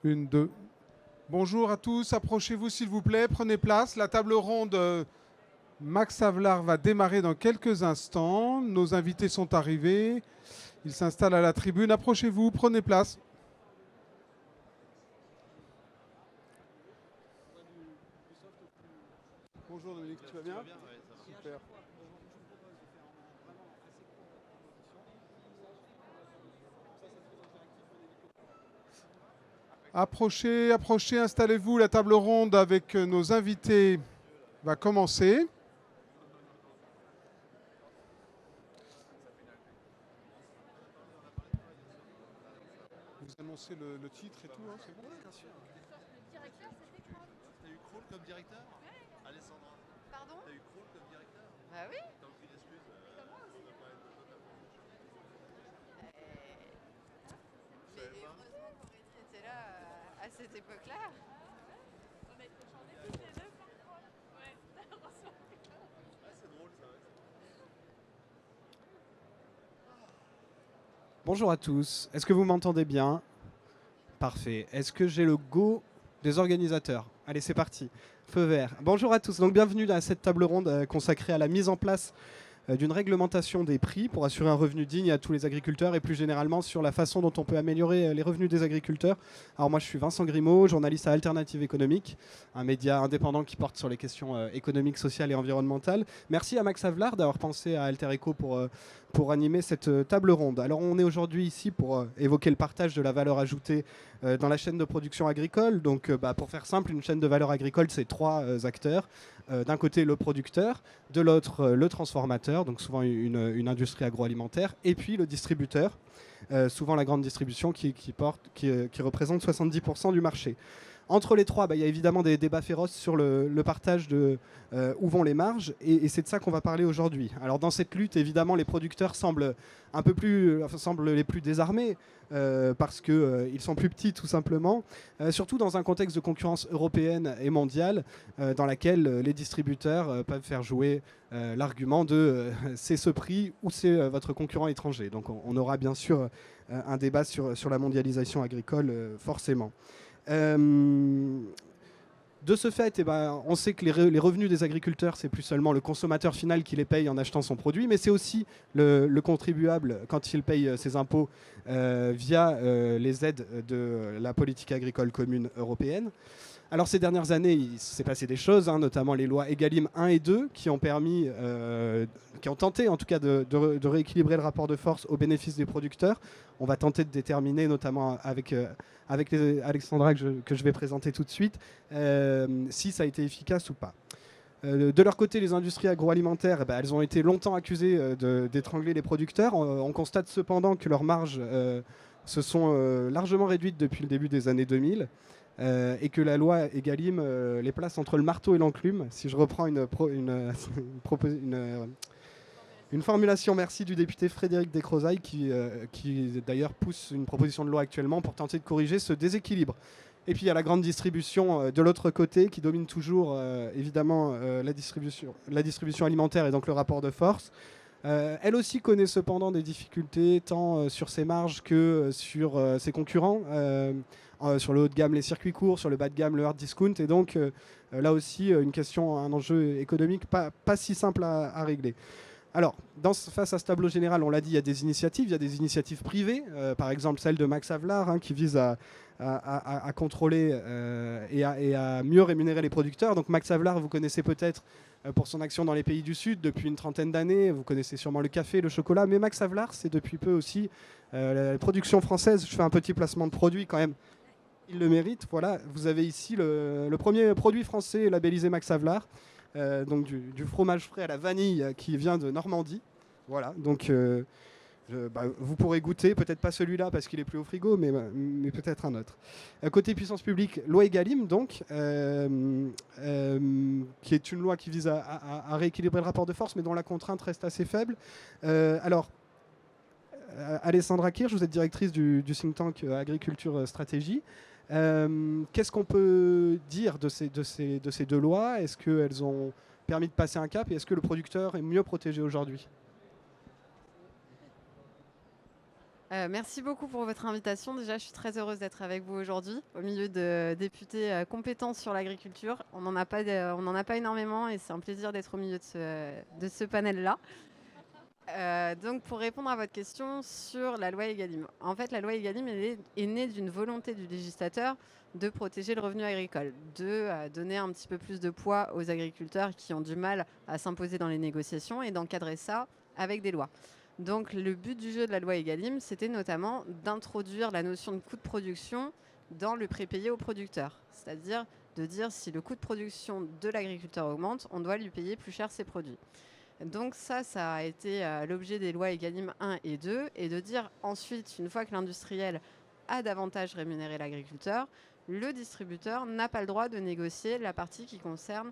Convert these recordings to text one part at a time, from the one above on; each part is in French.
Une, deux. Bonjour à tous, approchez-vous s'il vous plaît, prenez place. La table ronde Max Havelaar va démarrer dans quelques instants. Nos invités sont arrivés, ils s'installent à la tribune. Approchez-vous, prenez place. Bonjour Dominique, tu vas bien? Super. Approchez, approchez, installez-vous. La table ronde avec nos invités va commencer. Vous annoncez le titre et tout, hein, c'est bon? Bien sûr. Le directeur, c'était quoi? T'as eu Kroll comme directeur? Ouais. Alessandra. Pardon? T'as eu Kroll comme directeur? Bah oui. T'as aucune excuse. Comment aussi? Mais heureusement qu'Aurélie était là à cette époque-là. On a été changés toutes les deux par Kroll. Ouais, heureusement. Ah, c'est drôle ça. Bonjour à tous, est-ce que vous m'entendez bien? Parfait. Est-ce que j'ai le go des organisateurs? Allez, c'est parti. Feu vert. Bonjour à tous, donc bienvenue à cette table ronde consacrée à la mise en place d'une réglementation des prix pour assurer un revenu digne à tous les agriculteurs et plus généralement sur la façon dont on peut améliorer les revenus des agriculteurs. Alors moi je suis Vincent Grimaud, journaliste à Alternative économique, un média indépendant qui porte sur les questions économiques, sociales et environnementales. Merci à Max Havelaar d'avoir pensé à Alter Eco pour animer cette table ronde. Alors on est aujourd'hui ici pour évoquer le partage de la valeur ajoutée dans la chaîne de production agricole. Donc pour faire simple, une chaîne de valeur agricole c'est trois acteurs. D'un côté le producteur, de l'autre le transformateur, donc souvent une industrie agroalimentaire, et puis le distributeur, souvent la grande distribution qui représente 70% du marché. Entre les trois, il y a évidemment des débats féroces sur le partage de où vont les marges, et c'est de ça qu'on va parler aujourd'hui. Alors dans cette lutte, évidemment, les producteurs semblent les plus désarmés, parce qu'ils sont plus petits tout simplement, surtout dans un contexte de concurrence européenne et mondiale, dans laquelle les distributeurs peuvent faire jouer l'argument de c'est ce prix ou c'est votre concurrent étranger. Donc on aura bien sûr un débat sur la mondialisation agricole, forcément. De ce fait, on sait que les revenus des agriculteurs, c'est plus seulement le consommateur final qui les paye en achetant son produit, mais c'est aussi le contribuable quand il paye ses impôts via les aides de la politique agricole commune européenne. Alors ces dernières années, il s'est passé des choses, notamment les lois Egalim 1 et 2 qui ont tenté en tout cas de rééquilibrer le rapport de force au bénéfice des producteurs. On va tenter de déterminer, notamment avec Alexandra que je vais présenter tout de suite, si ça a été efficace ou pas. De leur côté, les industries agroalimentaires, elles ont été longtemps accusées d'étrangler les producteurs. On constate cependant que leurs marges se sont largement réduites depuis le début des années 2000. Et que la loi Egalim les place entre le marteau et l'enclume. Si je reprends une formulation, merci, du député Frédéric Descrozaille qui d'ailleurs pousse une proposition de loi actuellement pour tenter de corriger ce déséquilibre. Et puis il y a la grande distribution de l'autre côté qui domine toujours évidemment la distribution alimentaire et donc le rapport de force. Elle aussi connaît cependant des difficultés tant sur ses marges que sur ses concurrents, sur le haut de gamme les circuits courts, sur le bas de gamme le hard discount, et donc là aussi une question, un enjeu économique pas si simple à régler. Alors, face à ce tableau général, on l'a dit, il y a des initiatives privées, par exemple celle de Max Havelaar, qui vise à contrôler et à mieux rémunérer les producteurs. Donc Max Havelaar, vous connaissez peut-être pour son action dans les pays du Sud depuis une trentaine d'années. Vous connaissez sûrement le café, le chocolat, mais Max Havelaar, c'est depuis peu aussi la production française. Je fais un petit placement de produit quand même. Il le mérite. Voilà, vous avez ici le premier produit français labellisé Max Havelaar. Donc du fromage frais à la vanille qui vient de Normandie. Voilà, donc vous pourrez goûter, peut-être pas celui-là parce qu'il est plus au frigo, mais peut-être un autre. Côté puissance publique, loi Egalim, donc, qui est une loi qui vise à rééquilibrer le rapport de force, mais dont la contrainte reste assez faible. Alessandra Kirch, vous êtes directrice du think tank Agriculture Stratégie. Qu'est-ce qu'on peut dire de ces deux lois? Est-ce qu'elles ont permis de passer un cap et est-ce que le producteur est mieux protégé aujourd'hui? Merci beaucoup pour votre invitation. Déjà, je suis très heureuse d'être avec vous aujourd'hui, au milieu de députés compétents sur l'agriculture. On n'en a pas énormément et c'est un plaisir d'être au milieu de ce panel-là. Donc, pour répondre à votre question sur la loi Egalim. En fait, la loi Egalim est née d'une volonté du législateur de protéger le revenu agricole, de donner un petit peu plus de poids aux agriculteurs qui ont du mal à s'imposer dans les négociations et d'encadrer ça avec des lois. Donc, le but du jeu de la loi Egalim, c'était notamment d'introduire la notion de coût de production dans le prépayé au producteur. C'est-à-dire de dire si le coût de production de l'agriculteur augmente, on doit lui payer plus cher ses produits. Donc ça a été l'objet des lois Egalim 1 et 2, et de dire ensuite, une fois que l'industriel a davantage rémunéré l'agriculteur, le distributeur n'a pas le droit de négocier la partie qui concerne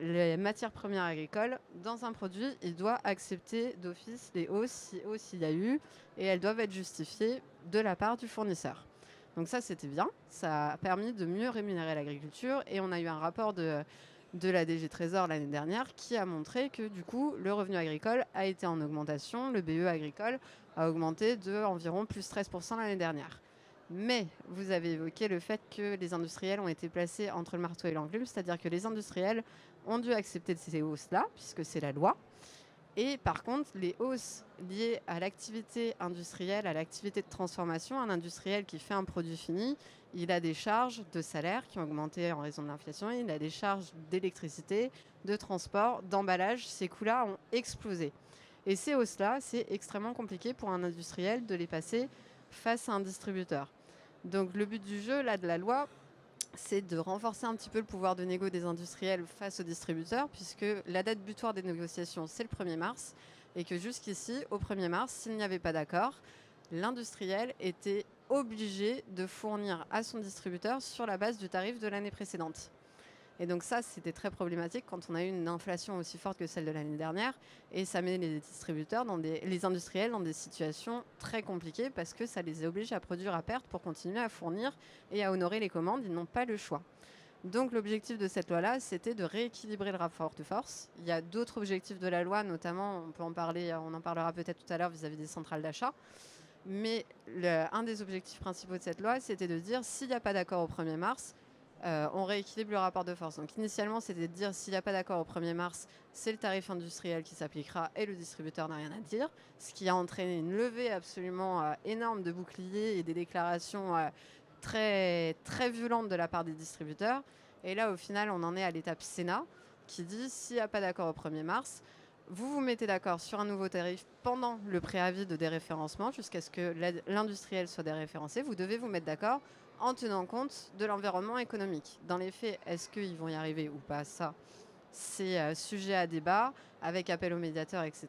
les matières premières agricoles dans un produit. Il doit accepter d'office les hausses, si hausse il y a eu, et elles doivent être justifiées de la part du fournisseur. Donc ça, c'était bien. Ça a permis de mieux rémunérer l'agriculture, et on a eu un rapport de la DG Trésor l'année dernière qui a montré que du coup le revenu agricole a été en augmentation, le BE agricole a augmenté de environ plus 13% l'année dernière. Mais vous avez évoqué le fait que les industriels ont été placés entre le marteau et l'enclume, c'est-à-dire que les industriels ont dû accepter ces hausses-là, puisque c'est la loi. Et par contre, les hausses liées à l'activité industrielle, à l'activité de transformation, un industriel qui fait un produit fini, il a des charges de salaire qui ont augmenté en raison de l'inflation, il a des charges d'électricité, de transport, d'emballage. Ces coûts-là ont explosé. Et ces hausses-là, c'est extrêmement compliqué pour un industriel de les passer face à un distributeur. Donc le but du jeu, là, de la loi, c'est de renforcer un petit peu le pouvoir de négo des industriels face aux distributeurs, puisque la date butoir des négociations, c'est le 1er mars, et que jusqu'ici, au 1er mars, s'il n'y avait pas d'accord, l'industriel était obligé de fournir à son distributeur sur la base du tarif de l'année précédente. Et donc ça, c'était très problématique quand on a eu une inflation aussi forte que celle de l'année dernière. Et ça met les distributeurs, les industriels dans des situations très compliquées parce que ça les oblige à produire à perte pour continuer à fournir et à honorer les commandes. Ils n'ont pas le choix. Donc l'objectif de cette loi-là, c'était de rééquilibrer le rapport de force. Il y a d'autres objectifs de la loi, notamment, on en parlera peut-être tout à l'heure vis-à-vis des centrales d'achat. Mais un des objectifs principaux de cette loi, c'était de dire s'il n'y a pas d'accord au 1er mars, on rééquilibre le rapport de force. Donc initialement, c'était de dire s'il n'y a pas d'accord au 1er mars, c'est le tarif industriel qui s'appliquera et le distributeur n'a rien à dire, ce qui a entraîné une levée absolument énorme de boucliers et des déclarations très, très violentes de la part des distributeurs. Et là, au final, on en est à l'étape Sénat qui dit s'il n'y a pas d'accord au 1er mars, vous vous mettez d'accord sur un nouveau tarif pendant le préavis de déréférencement jusqu'à ce que l'industriel soit déréférencé. Vous devez vous mettre d'accord en tenant compte de l'environnement économique. Dans les faits, est-ce qu'ils vont y arriver ou pas? Ça, c'est sujet à débat, avec appel aux médiateurs, etc.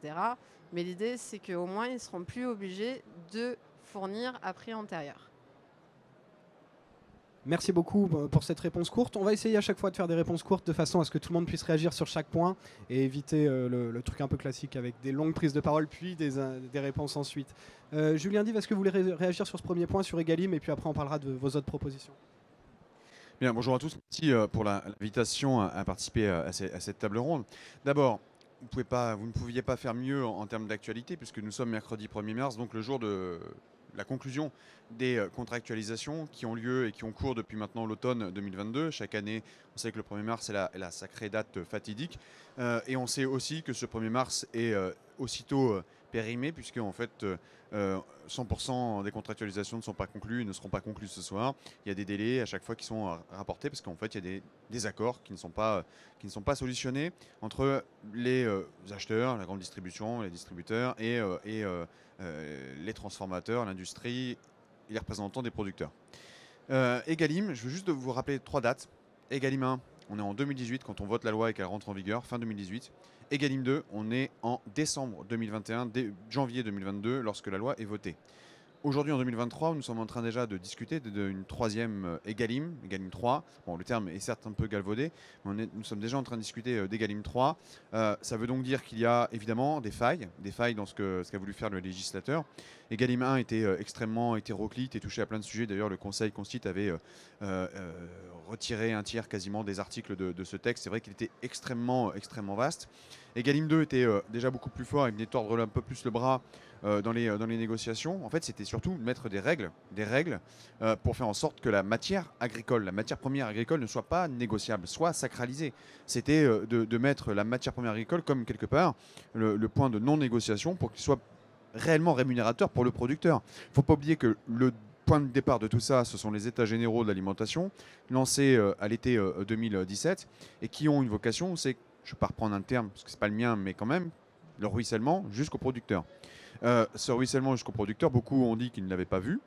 Mais l'idée, c'est qu'au moins, ils ne seront plus obligés de fournir à prix antérieur. Merci beaucoup pour cette réponse courte. On va essayer à chaque fois de faire des réponses courtes de façon à ce que tout le monde puisse réagir sur chaque point et éviter le truc un peu classique avec des longues prises de parole puis des réponses ensuite. Julien Dive, est-ce que vous voulez réagir sur ce premier point sur Egalim et puis après on parlera de vos autres propositions? Bien, bonjour à tous. Merci pour l'invitation à participer à cette table ronde. D'abord, vous ne pouviez pas faire mieux en termes d'actualité puisque nous sommes mercredi 1er mars, donc le jour de la conclusion des contractualisations qui ont lieu et qui ont cours depuis maintenant l'automne 2022. Chaque année, on sait que le 1er mars est la sacrée date fatidique. Et on sait aussi que ce 1er mars est aussitôt périmé puisque en fait 100% des contractualisations ne sont pas conclues et ne seront pas conclues ce soir. Il y a des délais à chaque fois qui sont rapportés parce qu'en fait il y a des accords qui ne sont pas solutionnés entre les acheteurs, la grande distribution, les distributeurs et les transformateurs, l'industrie et les représentants des producteurs. Egalim, je veux juste vous rappeler 3 dates. Egalim 1, on est en 2018 quand on vote la loi et qu'elle rentre en vigueur, fin 2018. Egalim 2, on est en décembre 2021, janvier 2022, lorsque la loi est votée. Aujourd'hui, en 2023, nous sommes en train déjà de discuter d'une troisième Egalim 3. Bon, le terme est certes un peu galvaudé, mais nous sommes déjà en train de discuter d'Egalim 3. Ça veut donc dire qu'il y a évidemment des failles dans ce qu'a voulu faire le législateur. Egalim 1 était extrêmement hétéroclite et touchait à plein de sujets. D'ailleurs, le Conseil Constit avait retiré un tiers quasiment des articles de ce texte. C'est vrai qu'il était extrêmement vaste. Egalim 2 était déjà beaucoup plus fort et venait tordre un peu plus le bras dans les négociations. En fait, c'était surtout mettre des règles pour faire en sorte que la matière agricole, la matière première agricole ne soit pas négociable, soit sacralisée. C'était de mettre la matière première agricole comme quelque part le point de non-négociation pour qu'il soit réellement rémunérateur pour le producteur. Il ne faut pas oublier que le point de départ de tout ça, ce sont les états généraux de l'alimentation, lancés à l'été 2017, et qui ont une vocation, c'est, je ne vais pas reprendre un terme, parce que ce n'est pas le mien, mais quand même, le ruissellement jusqu'au producteur. Ce ruissellement jusqu'au producteur, beaucoup ont dit qu'ils ne l'avaient pas vu,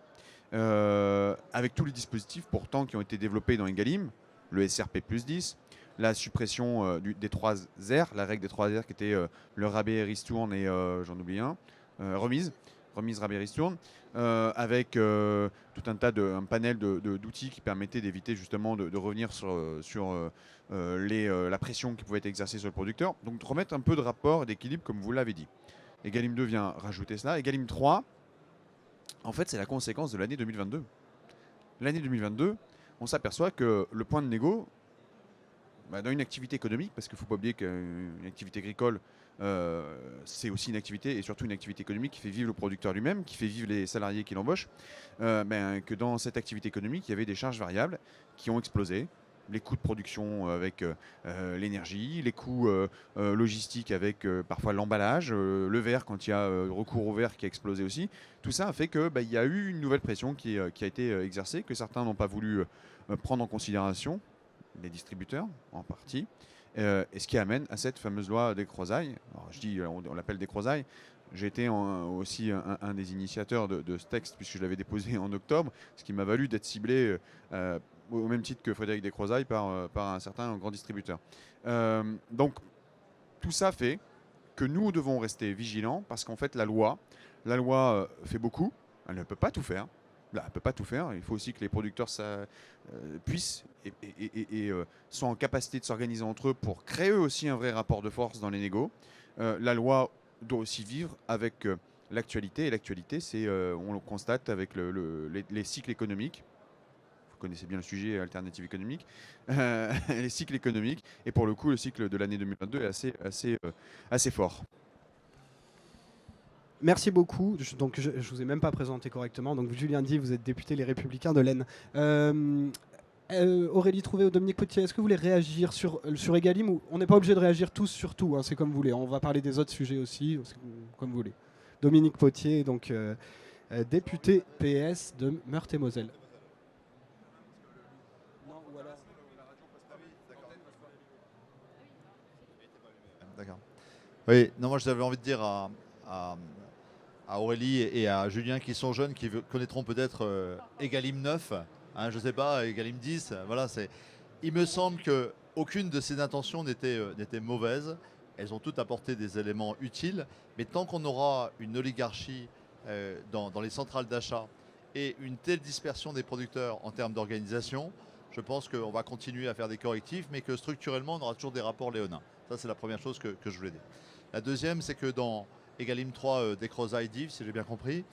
avec tous les dispositifs pourtant qui ont été développés dans Egalim, le SRP plus 10, la suppression des 3 R, la règle des 3 R qui était le rabais, ristourne et j'en oublie un, remise, rabais, ristourne, avec tout un panel d'outils qui permettait d'éviter justement de revenir sur la pression qui pouvait être exercée sur le producteur. Donc de remettre un peu de rapport et d'équilibre comme vous l'avez dit. Egalim 2 vient rajouter cela. Egalim 3, en fait, c'est la conséquence de l'année 2022. L'année 2022, on s'aperçoit que le point de négo, dans une activité économique, parce qu'il ne faut pas oublier qu'une activité agricole, c'est aussi une activité, et surtout une activité économique qui fait vivre le producteur lui-même, qui fait vivre les salariés qui l'embauchent, que dans cette activité économique, il y avait des charges variables qui ont explosé. Les coûts de production avec l'énergie, les coûts logistiques avec parfois l'emballage, le verre quand il y a recours au verre qui a explosé aussi. Tout ça a fait qu'il y a eu une nouvelle pression qui a été exercée, que certains n'ont pas voulu prendre en considération, les distributeurs en partie, et ce qui amène à cette fameuse loi des Crozailles. Alors, je dis, on l'appelle des Crozailles. J'ai été aussi un des initiateurs de ce texte puisque je l'avais déposé en octobre, ce qui m'a valu d'être ciblé au même titre que Frédéric Descrozailles par un certain grand distributeur. Donc tout ça fait que nous devons rester vigilants parce qu'en fait la loi fait beaucoup, elle ne peut pas tout faire. Là, elle ne peut pas tout faire. Il faut aussi que les producteurs puissent et soient en capacité de s'organiser entre eux pour créer eux aussi un vrai rapport de force dans les négos. La loi doit aussi vivre avec l'actualité. Et l'actualité, c'est, on le constate avec les cycles économiques. Vous connaissez bien le sujet alternative économique. Les cycles économiques. Et pour le coup, le cycle de l'année 2022 est assez fort. Merci beaucoup. Donc, je ne vous ai même pas présenté correctement. Donc, Julien Dive, vous êtes député Les Républicains de l'Aisne. Aurélie Trouvé ou Dominique Potier, est-ce que vous voulez réagir sur Egalim ou on n'est pas obligé de réagir tous sur tout, hein, c'est comme vous voulez. On va parler des autres sujets aussi, comme vous voulez. Dominique Potier, donc député PS de Meurthe-et-Moselle. D'accord. Oui, non, moi j'avais envie de dire à Aurélie et à Julien qui sont jeunes, qui connaîtront peut-être Egalim 9, hein, je ne sais pas, Egalim 10. Voilà, il me semble qu'aucune de ces intentions n'était mauvaise. Elles ont toutes apporté des éléments utiles. Mais tant qu'on aura une oligarchie dans les centrales d'achat et une telle dispersion des producteurs en termes d'organisation, je pense qu'on va continuer à faire des correctifs, mais que structurellement, on aura toujours des rapports léonins. Ça, c'est la première chose que je voulais dire. La deuxième, c'est que dans Egalim 3 Descrozailles Dive, si j'ai bien compris,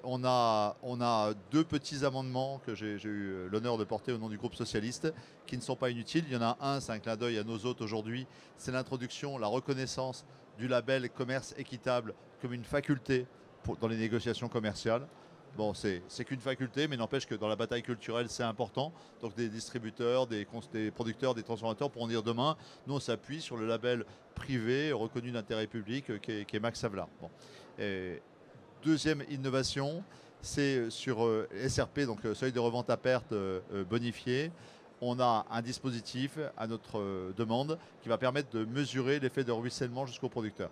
on a 2 petits amendements que j'ai eu l'honneur de porter au nom du groupe socialiste qui ne sont pas inutiles. Il y en a un, c'est un clin d'œil à nos hôtes aujourd'hui, c'est l'introduction, la reconnaissance du label commerce équitable comme une faculté dans les négociations commerciales. Bon, c'est qu'une faculté, mais n'empêche que dans la bataille culturelle, c'est important. Donc des distributeurs, des producteurs, des transformateurs pourront dire demain, nous on s'appuie sur le label privé reconnu d'intérêt public qui est Max Havelaar. Bon. Deuxième innovation, c'est sur SRP, donc seuil de revente à perte bonifié. On a un dispositif à notre demande qui va permettre de mesurer l'effet de ruissellement jusqu'au producteur.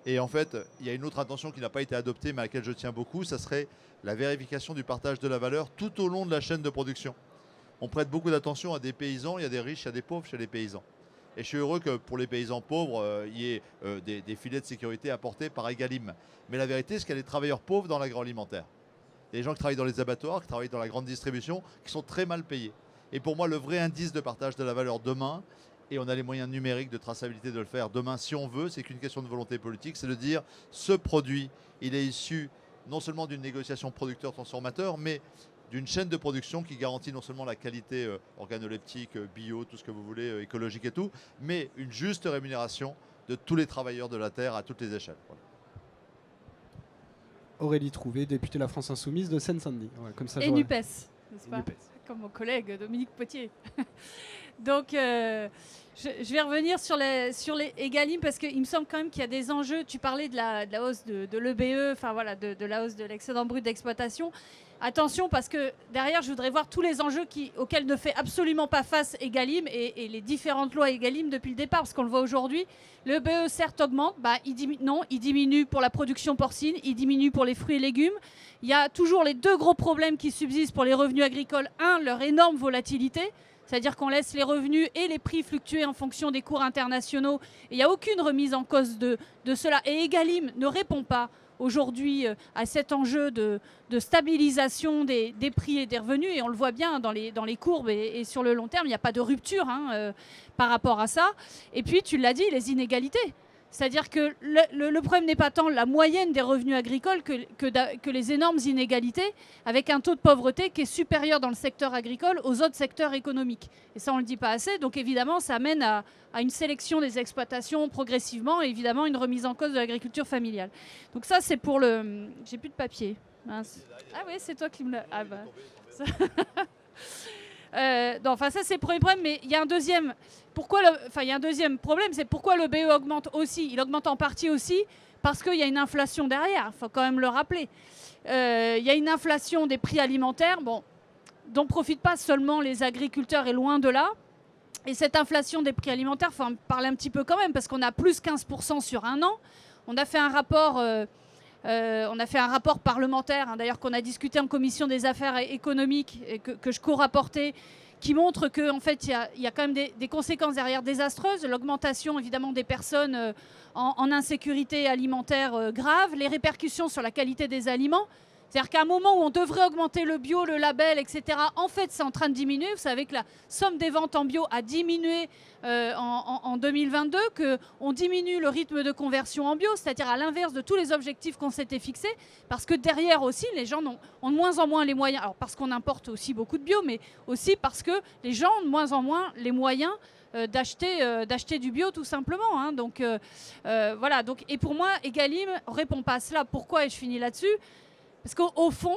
Et en fait, il y a une autre intention qui n'a pas été adoptée, mais à laquelle je tiens beaucoup, ça serait la vérification du partage de la valeur tout au long de la chaîne de production. On prête beaucoup d'attention à des paysans, il y a des riches, il y a des pauvres chez les paysans. Et je suis heureux que pour les paysans pauvres, il y ait des filets de sécurité apportés par Egalim. Mais la vérité, c'est qu'il y a des travailleurs pauvres dans l'agroalimentaire. Il y a des gens qui travaillent dans les abattoirs, qui travaillent dans la grande distribution, qui sont très mal payés. Et pour moi, le vrai indice de partage de la valeur demain, et on a les moyens numériques de traçabilité de le faire demain si on veut, c'est qu'une question de volonté politique, c'est de dire ce produit, il est issu non seulement d'une négociation producteur-transformateur, mais d'une chaîne de production qui garantit non seulement la qualité organoleptique, bio, tout ce que vous voulez, écologique et tout, mais une juste rémunération de tous les travailleurs de la terre à toutes les échelles. Voilà. Aurélie Trouvé, députée de la France Insoumise de Seine-Saint-Denis. Ouais, comme ça, Et j'aurais- NUPES, n'est-ce pas? NUPES. Comme mon collègue Dominique Potier. Donc, je vais revenir sur les Egalim parce qu'il me semble quand même qu'il y a des enjeux. Tu parlais de la hausse de l'EBE, enfin voilà, de la hausse de l'excédent brut d'exploitation. Attention, parce que derrière, je voudrais voir tous les enjeux auxquels ne fait absolument pas face Egalim et les différentes lois Egalim depuis le départ, parce qu'on le voit aujourd'hui. Le BE, certes, augmente, il diminue pour la production porcine, il diminue pour les fruits et légumes. Il y a toujours les deux gros problèmes qui subsistent pour les revenus agricoles. Un, leur énorme volatilité, c'est-à-dire qu'on laisse les revenus et les prix fluctuer en fonction des cours internationaux. Et il n'y a aucune remise en cause de cela. Et Egalim ne répond pas aujourd'hui à cet enjeu de stabilisation des prix et des revenus. Et on le voit bien dans les courbes et sur le long terme, il n'y a pas de rupture par rapport à ça. Et puis, tu l'as dit, les inégalités. C'est-à-dire que le problème n'est pas tant la moyenne des revenus agricoles que les énormes inégalités, avec un taux de pauvreté qui est supérieur dans le secteur agricole aux autres secteurs économiques. Et ça, on ne le dit pas assez. Donc évidemment, ça amène à une sélection des exploitations progressivement et évidemment une remise en cause de l'agriculture familiale. Donc ça, c'est pour le... J'ai plus de papier. Mince. Ah oui, c'est toi qui me l'as... Ah bah... Enfin, ça, c'est le premier problème, mais il y a un deuxième... il y a un deuxième problème, c'est pourquoi le BE augmente aussi. Il augmente en partie aussi parce qu'il y a une inflation derrière, il faut quand même le rappeler. Il y a une inflation des prix alimentaires, dont ne profitent pas seulement les agriculteurs et loin de là. Et cette inflation des prix alimentaires, il faut en parler un petit peu quand même, parce qu'on a plus 15% sur un an. On a fait un rapport... parlementaire, d'ailleurs, qu'on a discuté en commission des affaires économiques et que je co-rapportais, qui montre qu'en fait, il y a quand même des conséquences derrière désastreuses. L'augmentation, évidemment, des personnes en insécurité alimentaire grave, les répercussions sur la qualité des aliments. C'est-à-dire qu'à un moment où on devrait augmenter le bio, le label, etc., en fait, c'est en train de diminuer. Vous savez que la somme des ventes en bio a diminué en 2022, qu'on diminue le rythme de conversion en bio, c'est-à-dire à l'inverse de tous les objectifs qu'on s'était fixés, parce que derrière aussi, les gens ont de moins en moins les moyens, alors parce qu'on importe aussi beaucoup de bio, mais aussi parce que les gens ont de moins en moins les moyens d'acheter du bio tout simplement. Hein. Donc voilà. Donc, et pour moi, Egalim ne répond pas à cela. Pourquoi? Et je finis là-dessus. Parce qu'au fond,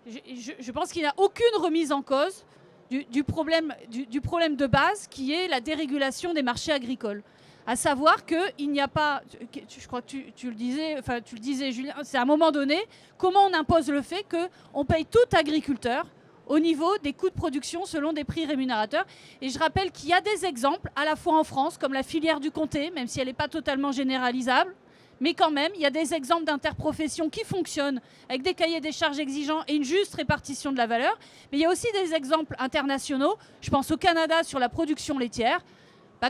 je pense qu'il n'y a aucune remise en cause du problème de base qui est la dérégulation des marchés agricoles. À savoir qu'il n'y a pas, je crois que tu le disais Julien, c'est à un moment donné, comment on impose le fait qu'on paye tout agriculteur au niveau des coûts de production selon des prix rémunérateurs. Et je rappelle qu'il y a des exemples, à la fois en France, comme la filière du comté, même si elle n'est pas totalement généralisable, mais quand même, il y a des exemples d'interprofessions qui fonctionnent avec des cahiers des charges exigeants et une juste répartition de la valeur. Mais il y a aussi des exemples internationaux. Je pense au Canada sur la production laitière.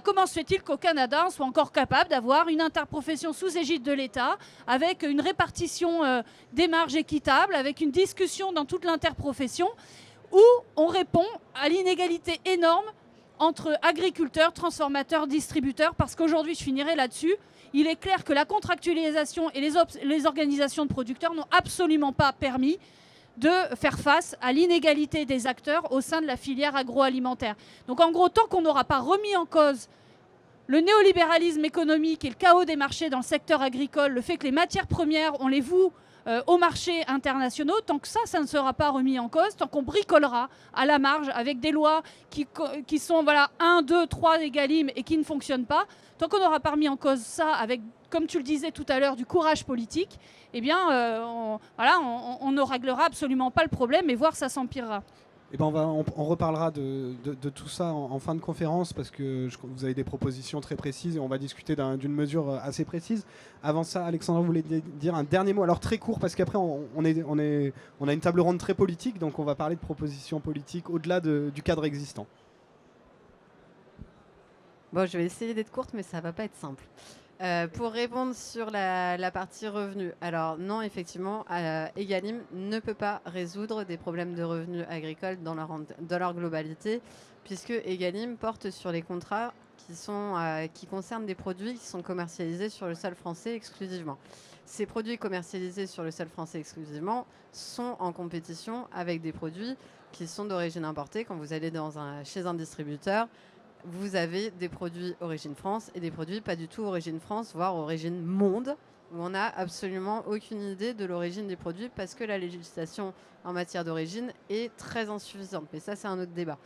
Comment se fait-il qu'au Canada, on soit encore capable d'avoir une interprofession sous égide de l'État, avec une répartition des marges équitable, avec une discussion dans toute l'interprofession, où on répond à l'inégalité énorme entre agriculteurs, transformateurs, distributeurs, parce qu'aujourd'hui, je finirai là-dessus, il est clair que la contractualisation et les organisations de producteurs n'ont absolument pas permis de faire face à l'inégalité des acteurs au sein de la filière agroalimentaire. Donc en gros, tant qu'on n'aura pas remis en cause le néolibéralisme économique et le chaos des marchés dans le secteur agricole, le fait que les matières premières, on les voue aux marchés internationaux, tant que ça ne sera pas remis en cause, tant qu'on bricolera à la marge avec des lois qui sont 1, 2, 3 Egalim et qui ne fonctionnent pas, tant qu'on n'aura pas remis en cause ça avec, comme tu le disais tout à l'heure, du courage politique, eh bien, on ne réglera absolument pas le problème et voire ça s'empirera. Eh ben on reparlera de tout ça en fin de conférence parce que vous avez des propositions très précises et on va discuter d'une mesure assez précise. Avant ça, Alexandra, vous voulez dire un dernier mot, alors très court parce qu'après on a une table ronde très politique, donc on va parler de propositions politiques au-delà du cadre existant. Bon, je vais essayer d'être courte, mais ça va pas être simple. Pour répondre sur la partie revenus, alors non, effectivement, Egalim ne peut pas résoudre des problèmes de revenus agricoles dans leur globalité, puisque Egalim porte sur les contrats qui concernent des produits qui sont commercialisés sur le sol français exclusivement. Ces produits commercialisés sur le sol français exclusivement sont en compétition avec des produits qui sont d'origine importée. Quand vous allez chez un distributeur, vous avez des produits origine France et des produits pas du tout origine France, voire origine monde, où on n'a absolument aucune idée de l'origine des produits parce que la législation en matière d'origine est très insuffisante. Mais ça, c'est un autre débat.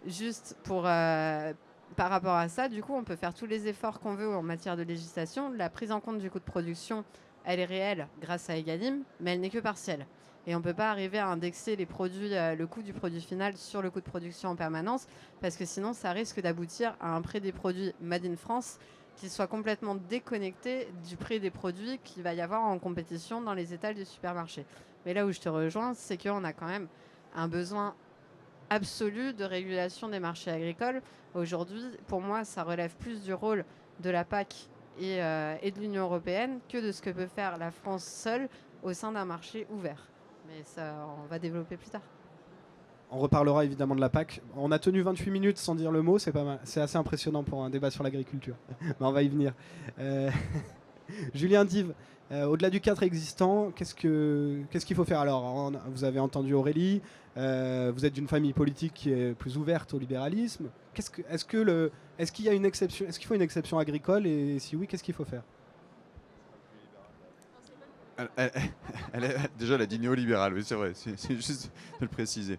Juste par rapport à ça, du coup, on peut faire tous les efforts qu'on veut en matière de législation. La prise en compte du coût de production, elle est réelle grâce à Egalim, mais elle n'est que partielle. Et on ne peut pas arriver à indexer les produits, le coût du produit final sur le coût de production en permanence, parce que sinon, ça risque d'aboutir à un prix des produits Made in France qui soit complètement déconnecté du prix des produits qu'il va y avoir en compétition dans les étals du supermarché. Mais là où je te rejoins, c'est qu'on a quand même un besoin absolu de régulation des marchés agricoles. Aujourd'hui, pour moi, ça relève plus du rôle de la PAC et de l'Union européenne que de ce que peut faire la France seule au sein d'un marché ouvert. Mais ça, on va développer plus tard. On reparlera évidemment de la PAC. On a tenu 28 minutes sans dire le mot, c'est pas mal. C'est assez impressionnant pour un débat sur l'agriculture. Mais on va y venir. Julien Dive, au-delà du cadre existant, qu'est-ce qu'il faut faire alors? Vous avez entendu Aurélie, vous êtes d'une famille politique qui est plus ouverte au libéralisme. Est-ce qu'il y a une exception? Est-ce qu'il faut une exception agricole? Et si oui, qu'est-ce qu'il faut faire? Déjà, elle a dit néolibéral, oui, c'est vrai, c'est juste de le préciser.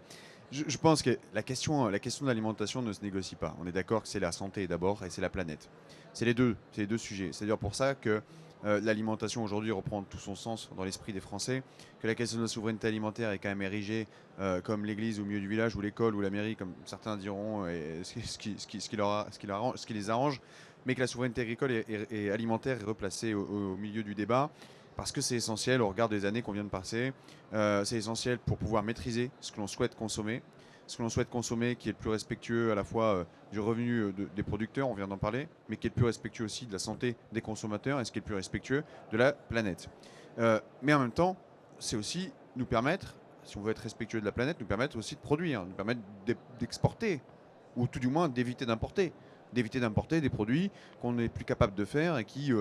Je pense que la question de l'alimentation ne se négocie pas. On est d'accord que c'est la santé d'abord et c'est la planète. C'est les deux sujets. C'est d'ailleurs pour ça que l'alimentation aujourd'hui reprend tout son sens dans l'esprit des Français, que la question de la souveraineté alimentaire est quand même érigée comme l'église au milieu du village ou l'école ou la mairie, comme certains diront, ce qui les arrange, mais que la souveraineté agricole et alimentaire est replacée au milieu du débat. Parce que c'est essentiel au regard des années qu'on vient de passer. C'est essentiel pour pouvoir maîtriser ce que l'on souhaite consommer. Ce que l'on souhaite consommer qui est le plus respectueux à la fois du revenu des producteurs, on vient d'en parler, mais qui est le plus respectueux aussi de la santé des consommateurs et ce qui est le plus respectueux de la planète. Mais en même temps, c'est aussi nous permettre, si on veut être respectueux de la planète, nous permettre aussi de produire, nous permettre d'exporter, ou tout du moins d'éviter d'importer. D'éviter d'importer des produits qu'on n'est plus capable de faire et qui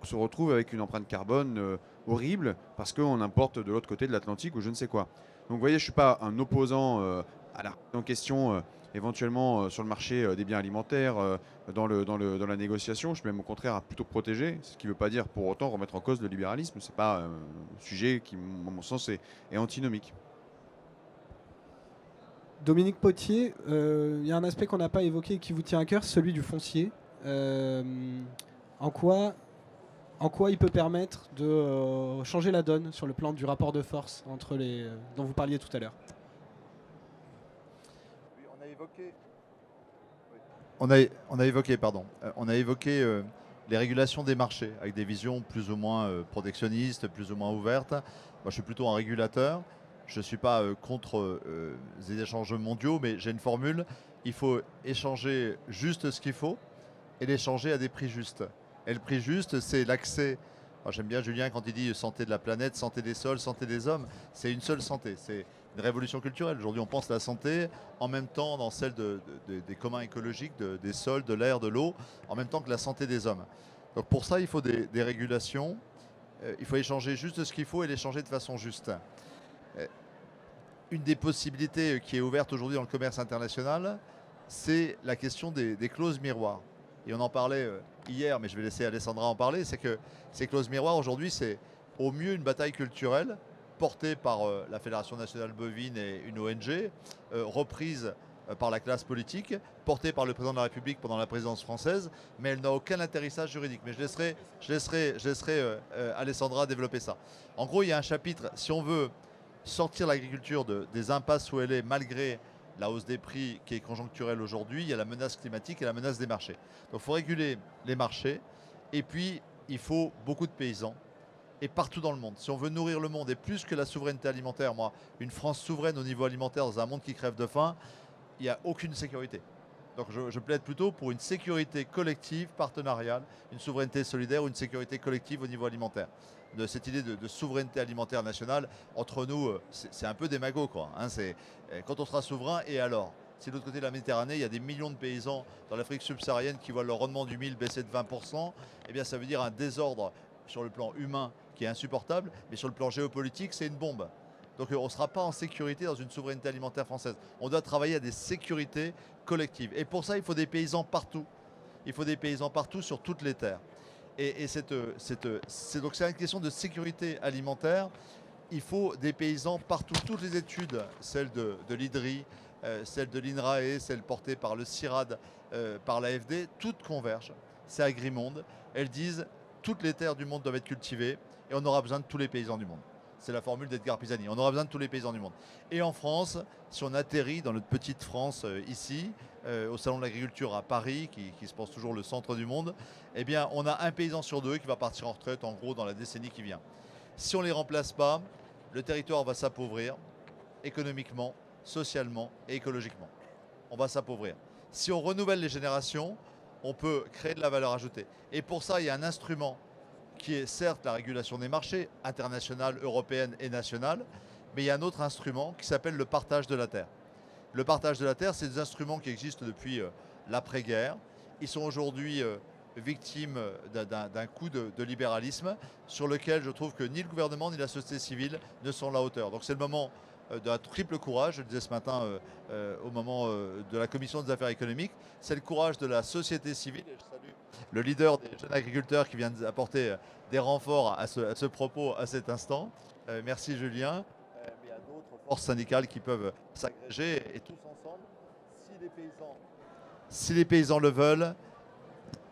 se retrouve avec une empreinte carbone horrible parce qu'on importe de l'autre côté de l'Atlantique ou je ne sais quoi. Donc vous voyez, je ne suis pas un opposant à la question éventuellement sur le marché des biens alimentaires, dans la négociation. Je suis même au contraire plutôt protégé, ce qui ne veut pas dire pour autant remettre en cause le libéralisme. Ce n'est pas un sujet qui, à mon sens, est antinomique. Dominique Potier, il y a un aspect qu'on n'a pas évoqué et qui vous tient à cœur, celui du foncier. En quoi il peut permettre de changer la donne sur le plan du rapport de force entre dont vous parliez tout à l'heure? On a évoqué les régulations des marchés avec des visions plus ou moins protectionnistes, plus ou moins ouvertes. Moi, je suis plutôt un régulateur. Je ne suis pas contre les échanges mondiaux, mais j'ai une formule. Il faut échanger juste ce qu'il faut et l'échanger à des prix justes. Et le prix juste, c'est l'accès. J'aime bien Julien quand il dit santé de la planète, santé des sols, santé des hommes. C'est une seule santé. C'est une révolution culturelle. Aujourd'hui, on pense la santé en même temps dans celle des communs écologiques, des sols, de l'air, de l'eau, en même temps que la santé des hommes. Donc pour ça, il faut des régulations. Il faut échanger juste ce qu'il faut et l'échanger de façon juste. Une des possibilités qui est ouverte aujourd'hui dans le commerce international, c'est la question des clauses miroirs. Et on en parlait hier, mais je vais laisser Alessandra en parler, c'est que ces clauses miroirs aujourd'hui, c'est au mieux une bataille culturelle portée par la Fédération nationale bovine et une ONG, reprise par la classe politique, portée par le président de la République pendant la présidence française, mais elle n'a aucun atterrissage juridique. Mais je laisserai Alessandra développer ça. En gros, il y a un chapitre, si on veut sortir l'agriculture des impasses où elle est, malgré la hausse des prix qui est conjoncturelle aujourd'hui, il y a la menace climatique et la menace des marchés. Donc il faut réguler les marchés et puis il faut beaucoup de paysans et partout dans le monde. Si on veut nourrir le monde et plus que la souveraineté alimentaire, moi, une France souveraine au niveau alimentaire dans un monde qui crève de faim, il n'y a aucune sécurité. Donc je plaide plutôt pour une sécurité collective, partenariale, une souveraineté solidaire ou une sécurité collective au niveau alimentaire. De cette idée de souveraineté alimentaire nationale, entre nous, c'est un peu démago, quoi. C'est quand on sera souverain, et alors? Si de l'autre côté de la Méditerranée, il y a des millions de paysans dans l'Afrique subsaharienne qui voient leur rendement du mil baisser de 20%, eh bien ça veut dire un désordre sur le plan humain qui est insupportable, mais sur le plan géopolitique, c'est une bombe. Donc on ne sera pas en sécurité dans une souveraineté alimentaire française. On doit travailler à des sécurités collectives. Et pour ça, il faut des paysans partout. Il faut des paysans partout sur toutes les terres. Et c'est une question de sécurité alimentaire. Il faut des paysans partout. Toutes les études, celles de l'IDRI, celles de l'INRAE, celles portées par le CIRAD, par l'AFD, toutes convergent. C'est Agrimonde. Elles disent toutes les terres du monde doivent être cultivées et on aura besoin de tous les paysans du monde. C'est la formule d'Edgar Pisani. On aura besoin de tous les paysans du monde. Et en France, si on atterrit dans notre petite France ici, au Salon de l'Agriculture à Paris, qui se pense toujours le centre du monde, eh bien, on a un paysan sur deux qui va partir en retraite, en gros, dans la décennie qui vient. Si on ne les remplace pas, le territoire va s'appauvrir économiquement, socialement et écologiquement. On va s'appauvrir. Si on renouvelle les générations, on peut créer de la valeur ajoutée. Et pour ça, il y a un instrument qui est certes la régulation des marchés, internationale, européenne et nationale, mais il y a un autre instrument qui s'appelle le partage de la terre. Le partage de la terre, c'est des instruments qui existent depuis l'après-guerre. Ils sont aujourd'hui victimes d'un coup de libéralisme sur lequel je trouve que ni le gouvernement ni la société civile ne sont à la hauteur. Donc c'est le moment d'un triple courage, je le disais ce matin au moment de la commission des affaires économiques, c'est le courage de la société civile. Et je salue le leader des jeunes agriculteurs qui vient d'apporter des renforts à ce propos à cet instant. Merci Julien. Mais il y a d'autres forces syndicales qui peuvent s'agréger et tous ensemble, si les paysans le veulent,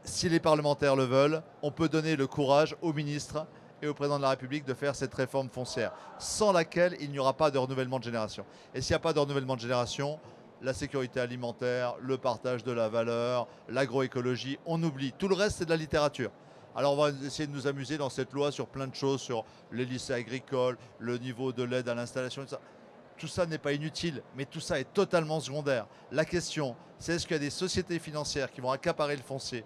si les parlementaires le veulent, on peut donner le courage aux ministres et au président de la République de faire cette réforme foncière, sans laquelle il n'y aura pas de renouvellement de génération. Et s'il n'y a pas de renouvellement de génération, la sécurité alimentaire, le partage de la valeur, l'agroécologie, on oublie. Tout le reste, c'est de la littérature. Alors on va essayer de nous amuser dans cette loi sur plein de choses, sur les lycées agricoles, le niveau de l'aide à l'installation, etc. Tout ça n'est pas inutile, mais tout ça est totalement secondaire. La question, c'est est-ce qu'il y a des sociétés financières qui vont accaparer le foncier?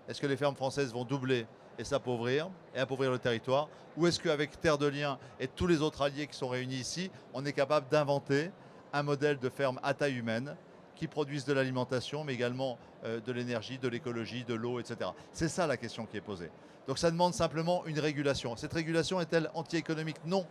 Est-ce que les fermes françaises vont doubler et s'appauvrir et appauvrir le territoire? Ou est-ce qu'avec Terre de Liens et tous les autres alliés qui sont réunis ici, on est capable d'inventer un modèle de ferme à taille humaine qui produisent de l'alimentation, mais également de l'énergie, de l'écologie, de l'eau, etc. C'est ça la question qui est posée. Donc ça demande simplement une régulation. Cette régulation est-elle anti-économique? Non.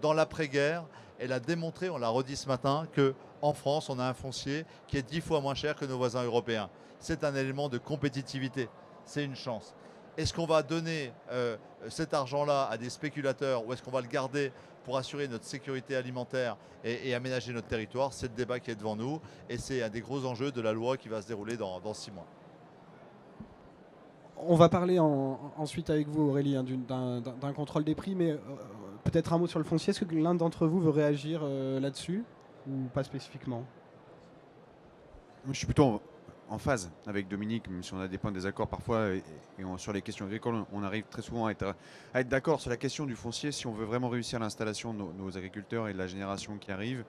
Dans l'après-guerre, elle a démontré, on l'a redit ce matin, qu'en France, on a un foncier qui est 10 fois moins cher que nos voisins européens. C'est un élément de compétitivité. C'est une chance. Est-ce qu'on va donner cet argent-là à des spéculateurs ou est-ce qu'on va le garder pour assurer notre sécurité alimentaire et aménager notre territoire? C'est le débat qui est devant nous et c'est un des gros enjeux de la loi qui va se dérouler dans 6 mois. On va parler ensuite avec vous, Aurélie, hein, d'un contrôle des prix, mais peut-être un mot sur le foncier. Est-ce que l'un d'entre vous veut réagir là-dessus ou pas spécifiquement? Je suis plutôt en phase avec Dominique, même si on a des points de désaccord parfois, sur les questions agricoles, on arrive très souvent à être d'accord sur la question du foncier si on veut vraiment réussir l'installation de nos agriculteurs et de la génération qui arrive,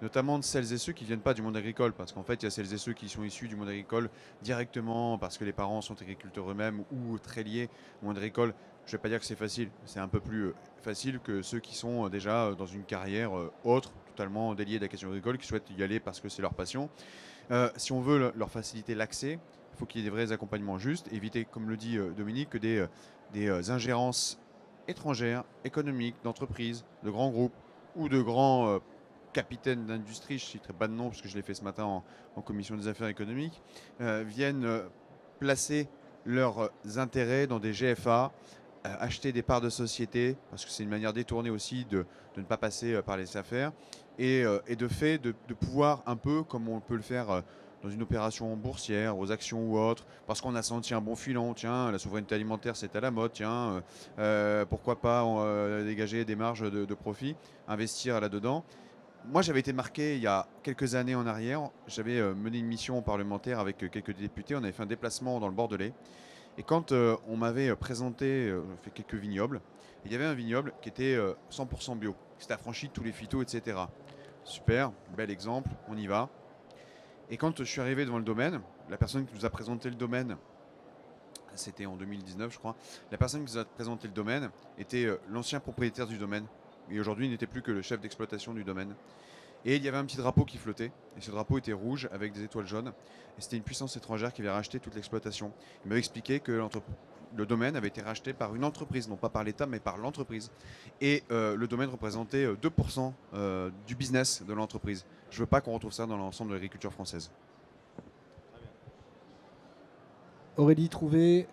notamment de celles et ceux qui ne viennent pas du monde agricole, parce qu'en fait, il y a celles et ceux qui sont issus du monde agricole directement parce que les parents sont agriculteurs eux-mêmes ou très liés au monde agricole. Je ne vais pas dire que c'est facile, c'est un peu plus facile que ceux qui sont déjà dans une carrière autre, totalement déliée de la question agricole, qui souhaitent y aller parce que c'est leur passion. Si on veut leur faciliter l'accès, il faut qu'il y ait des vrais accompagnements justes, éviter, comme le dit Dominique, que des ingérences étrangères, économiques, d'entreprises, de grands groupes ou de grands capitaines d'industrie, je ne citerai pas de nom parce que je l'ai fait ce matin en commission des affaires économiques, viennent placer leurs intérêts dans des GFA, acheter des parts de société, parce que c'est une manière détournée aussi de ne pas passer par les affaires, et de fait de pouvoir un peu, comme on peut le faire dans une opération boursière, aux actions ou autres, parce qu'on a senti un bon filon, tiens, la souveraineté alimentaire c'est à la mode, tiens, pourquoi pas dégager des marges de profit, investir là-dedans. Moi j'avais été marqué il y a quelques années en arrière, j'avais mené une mission parlementaire avec quelques députés, on avait fait un déplacement dans le Bordelais, et quand on m'avait présenté, fait quelques vignobles, il y avait un vignoble qui était 100% bio, qui s'était affranchi de tous les phytos, etc. Super, bel exemple, on y va. Et quand je suis arrivé devant le domaine, la personne qui nous a présenté le domaine, c'était en 2019 je crois, la personne qui nous a présenté le domaine était l'ancien propriétaire du domaine. Et aujourd'hui il n'était plus que le chef d'exploitation du domaine. Et il y avait un petit drapeau qui flottait, et ce drapeau était rouge avec des étoiles jaunes, et c'était une puissance étrangère qui avait racheté toute l'exploitation. Il m'avait expliqué que le domaine avait été racheté par une entreprise, non pas par l'État, mais par l'entreprise. Et le domaine représentait 2% du business de l'entreprise. Je ne veux pas qu'on retrouve ça dans l'ensemble de l'agriculture française. Aurélie Trouvé,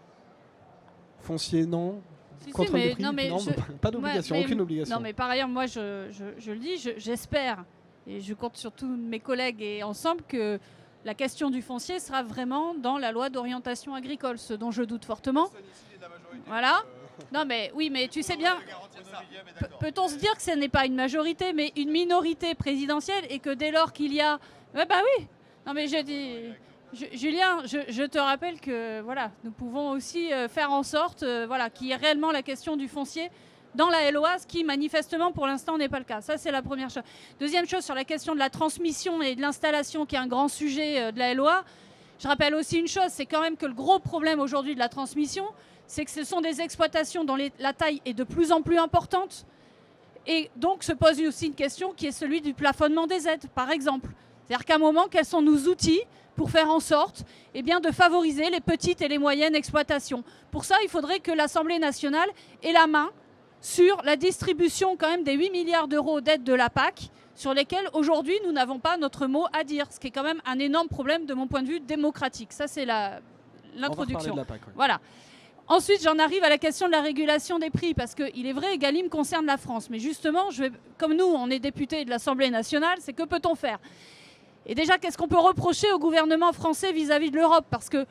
foncier, non. Si, Contrôle mais- des prix, non, mais non, je- pas d'obligation, mais- aucune obligation. Non, mais par ailleurs, moi, je le dis, j'espère, et je compte sur tous mes collègues et ensemble, que la question du foncier sera vraiment dans la loi d'orientation agricole, ce dont je doute fortement. Voilà. Non, mais oui, mais tu sais bien, peut-on se dire que ce n'est pas une majorité, mais une minorité présidentielle, et que dès lors qu'il y a... Ouais, bah oui. Non, mais je dis... Julien, je te rappelle que voilà, nous pouvons aussi faire en sorte voilà, qu'il y ait réellement la question du foncier dans la LOA, ce qui manifestement pour l'instant n'est pas le cas. Ça, c'est la première chose. Deuxième chose, sur la question de la transmission et de l'installation, qui est un grand sujet de la LOA, je rappelle aussi une chose, c'est quand même que le gros problème aujourd'hui de la transmission, c'est que ce sont des exploitations dont la taille est de plus en plus importante. Et donc se pose aussi une question qui est celui du plafonnement des aides, par exemple. C'est-à-dire qu'à un moment, quels sont nos outils pour faire en sorte de favoriser les petites et les moyennes exploitations. Pour ça, il faudrait que l'Assemblée nationale ait la main sur la distribution quand même des 8 milliards d'euros d'aides de la PAC, sur lesquels aujourd'hui nous n'avons pas notre mot à dire, ce qui est quand même un énorme problème de mon point de vue démocratique. Ça, c'est l'introduction. Voilà. Ensuite, j'en arrive à la question de la régulation des prix, parce qu'il est vrai, Egalim concerne la France. Mais justement, comme nous, on est députés de l'Assemblée nationale, c'est que peut-on faire ? Et déjà, qu'est-ce qu'on peut reprocher au gouvernement français vis-à-vis de l'Europe ? Parce que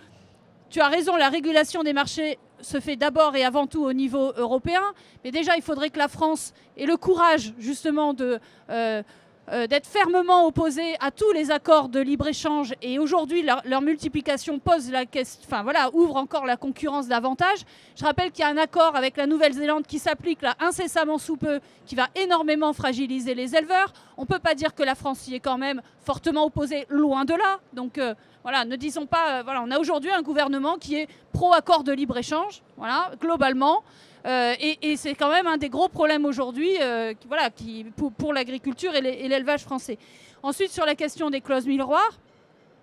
tu as raison, la régulation des marchés se fait d'abord et avant tout au niveau européen. Mais déjà, il faudrait que la France ait le courage, justement, d'être fermement opposée à tous les accords de libre-échange. Et aujourd'hui, leur multiplication pose la question, ouvre encore la concurrence davantage. Je rappelle qu'il y a un accord avec la Nouvelle-Zélande qui s'applique là incessamment sous peu, qui va énormément fragiliser les éleveurs. On ne peut pas dire que la France y est quand même fortement opposée, loin de là. Donc ne disons pas... on a aujourd'hui un gouvernement qui est pro-accord de libre-échange, globalement. Et c'est quand même un des gros problèmes aujourd'hui pour l'agriculture et l'élevage français. Ensuite, sur la question des clauses miroirs,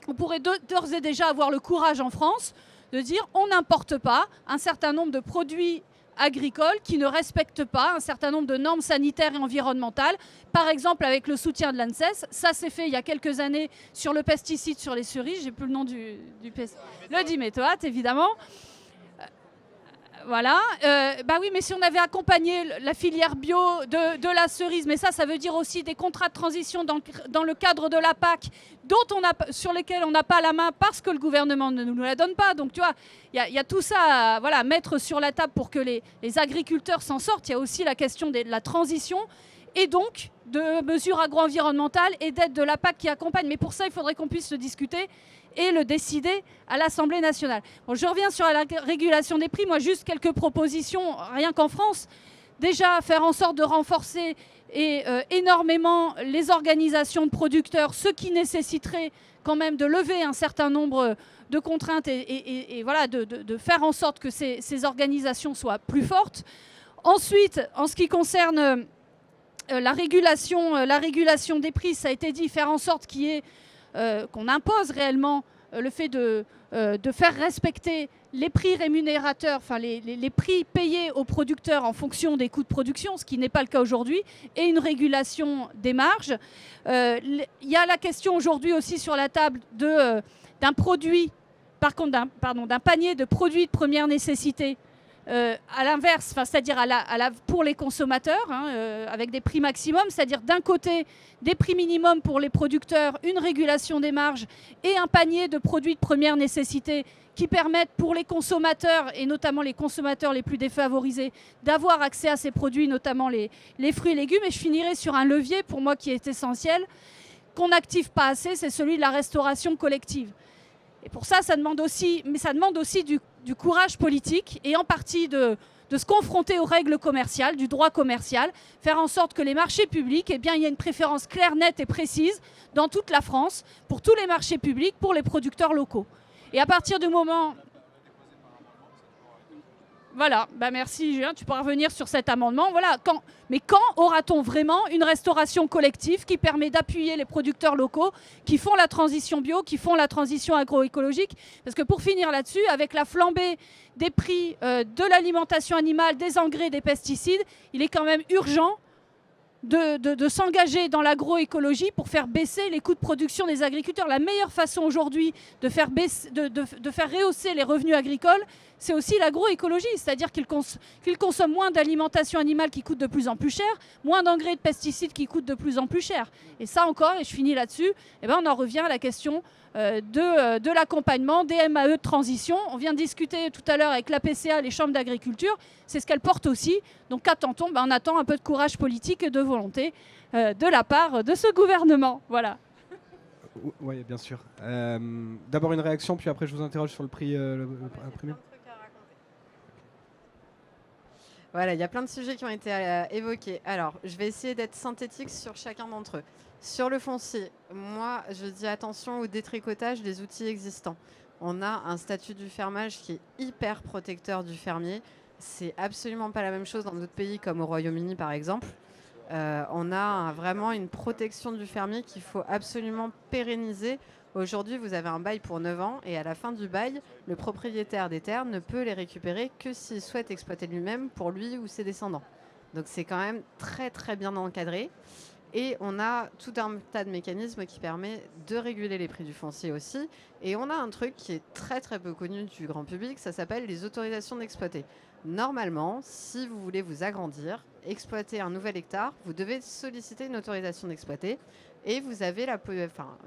on pourrait d'ores et déjà avoir le courage en France de dire on n'importe pas un certain nombre de produits agricoles qui ne respectent pas un certain nombre de normes sanitaires et environnementales. Par exemple, avec le soutien de l'ANSES, ça s'est fait il y a quelques années sur le pesticide sur les cerises, j'ai plus le nom du pesticide, le diméthoate évidemment. Voilà, oui, mais si on avait accompagné la filière bio de la cerise, mais ça veut dire aussi des contrats de transition dans le cadre de la PAC, sur lesquels on n'a pas la main parce que le gouvernement ne nous la donne pas. Donc tu vois, il y a tout ça à mettre sur la table pour que les agriculteurs s'en sortent. Il y a aussi la question de la transition et donc de mesures agro-environnementales et d'aides de la PAC qui accompagnent. Mais pour ça, il faudrait qu'on puisse le discuter et le décider à l'Assemblée nationale. Bon, je reviens sur la régulation des prix. Moi, juste quelques propositions, rien qu'en France. Déjà, faire en sorte de renforcer énormément les organisations de producteurs, ce qui nécessiterait quand même de lever un certain nombre de contraintes et de faire en sorte que ces organisations soient plus fortes. Ensuite, en ce qui concerne la régulation des prix, ça a été dit, faire en sorte qu'on impose réellement le fait de faire respecter les prix rémunérateurs, les prix payés aux producteurs en fonction des coûts de production, ce qui n'est pas le cas aujourd'hui, et une régulation des marges. Il y a la question aujourd'hui aussi sur la table d'un panier de produits de première nécessité. À l'inverse, c'est-à-dire pour les consommateurs, avec des prix maximum, c'est-à-dire d'un côté des prix minimums pour les producteurs, une régulation des marges et un panier de produits de première nécessité qui permettent pour les consommateurs, et notamment les consommateurs les plus défavorisés, d'avoir accès à ces produits, notamment les fruits et légumes. Et je finirai sur un levier, pour moi, qui est essentiel, qu'on n'active pas assez, c'est celui de la restauration collective. Et pour ça, ça demande aussi du courage politique et en partie de se confronter aux règles commerciales, du droit commercial, faire en sorte que les marchés publics, il y a une préférence claire, nette et précise dans toute la France pour tous les marchés publics, pour les producteurs locaux. Et à partir du moment... Voilà, bah merci Julien, tu pourras revenir sur cet amendement. Voilà, mais quand aura-t-on vraiment une restauration collective qui permet d'appuyer les producteurs locaux qui font la transition bio, qui font la transition agroécologique? Parce que pour finir là-dessus, avec la flambée des prix de l'alimentation animale, des engrais, des pesticides, il est quand même urgent de s'engager dans l'agroécologie pour faire baisser les coûts de production des agriculteurs. La meilleure façon aujourd'hui de faire rehausser les revenus agricoles, c'est aussi l'agroécologie, c'est-à-dire qu'ils consomment moins d'alimentation animale qui coûte de plus en plus cher, moins d'engrais et de pesticides qui coûtent de plus en plus cher. Et ça encore, et je finis là-dessus, on en revient à la question de l'accompagnement des MAE de transition. On vient de discuter tout à l'heure avec l'APCA, les chambres d'agriculture, c'est ce qu'elles portent aussi. Donc qu'attend-on? On attend un peu de courage politique et de volonté de la part de ce gouvernement. Voilà. Oui, bien sûr. D'abord une réaction, puis après je vous interroge sur le prix imprimé. Voilà, il y a plein de sujets qui ont été évoqués. Alors, je vais essayer d'être synthétique sur chacun d'entre eux. Sur le foncier, moi, je dis attention au détricotage des outils existants. On a un statut du fermage qui est hyper protecteur du fermier. C'est absolument pas la même chose dans d'autres pays comme au Royaume-Uni, par exemple. On a vraiment une protection du fermier qu'il faut absolument pérenniser. Aujourd'hui, vous avez un bail pour 9 ans et à la fin du bail, le propriétaire des terres ne peut les récupérer que s'il souhaite exploiter lui-même pour lui ou ses descendants. Donc c'est quand même très très bien encadré. Et on a tout un tas de mécanismes qui permet de réguler les prix du foncier aussi. Et on a un truc qui est très très peu connu du grand public, ça s'appelle les autorisations d'exploiter. Normalement, si vous voulez vous agrandir, exploiter un nouvel hectare, vous devez solliciter une autorisation d'exploiter. Et vous avez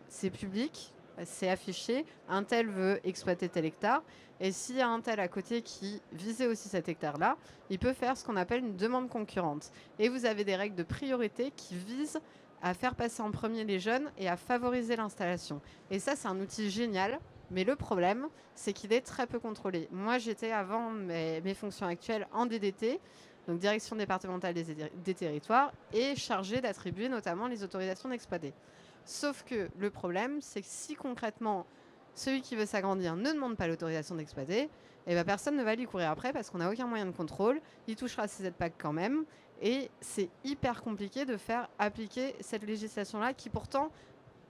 c'est public, c'est affiché, un tel veut exploiter tel hectare. Et s'il y a un tel à côté qui visait aussi cet hectare-là, il peut faire ce qu'on appelle une demande concurrente. Et vous avez des règles de priorité qui visent à faire passer en premier les jeunes et à favoriser l'installation. Et ça, c'est un outil génial. Mais le problème, c'est qu'il est très peu contrôlé. Moi, j'étais avant mes fonctions actuelles en DDT, donc direction départementale des territoires, et chargée d'attribuer notamment les autorisations d'exploiter. Sauf que le problème, c'est que si concrètement, celui qui veut s'agrandir ne demande pas l'autorisation d'exploiter, personne ne va lui courir après parce qu'on n'a aucun moyen de contrôle. Il touchera ses aides-PAC quand même. Et c'est hyper compliqué de faire appliquer cette législation-là qui pourtant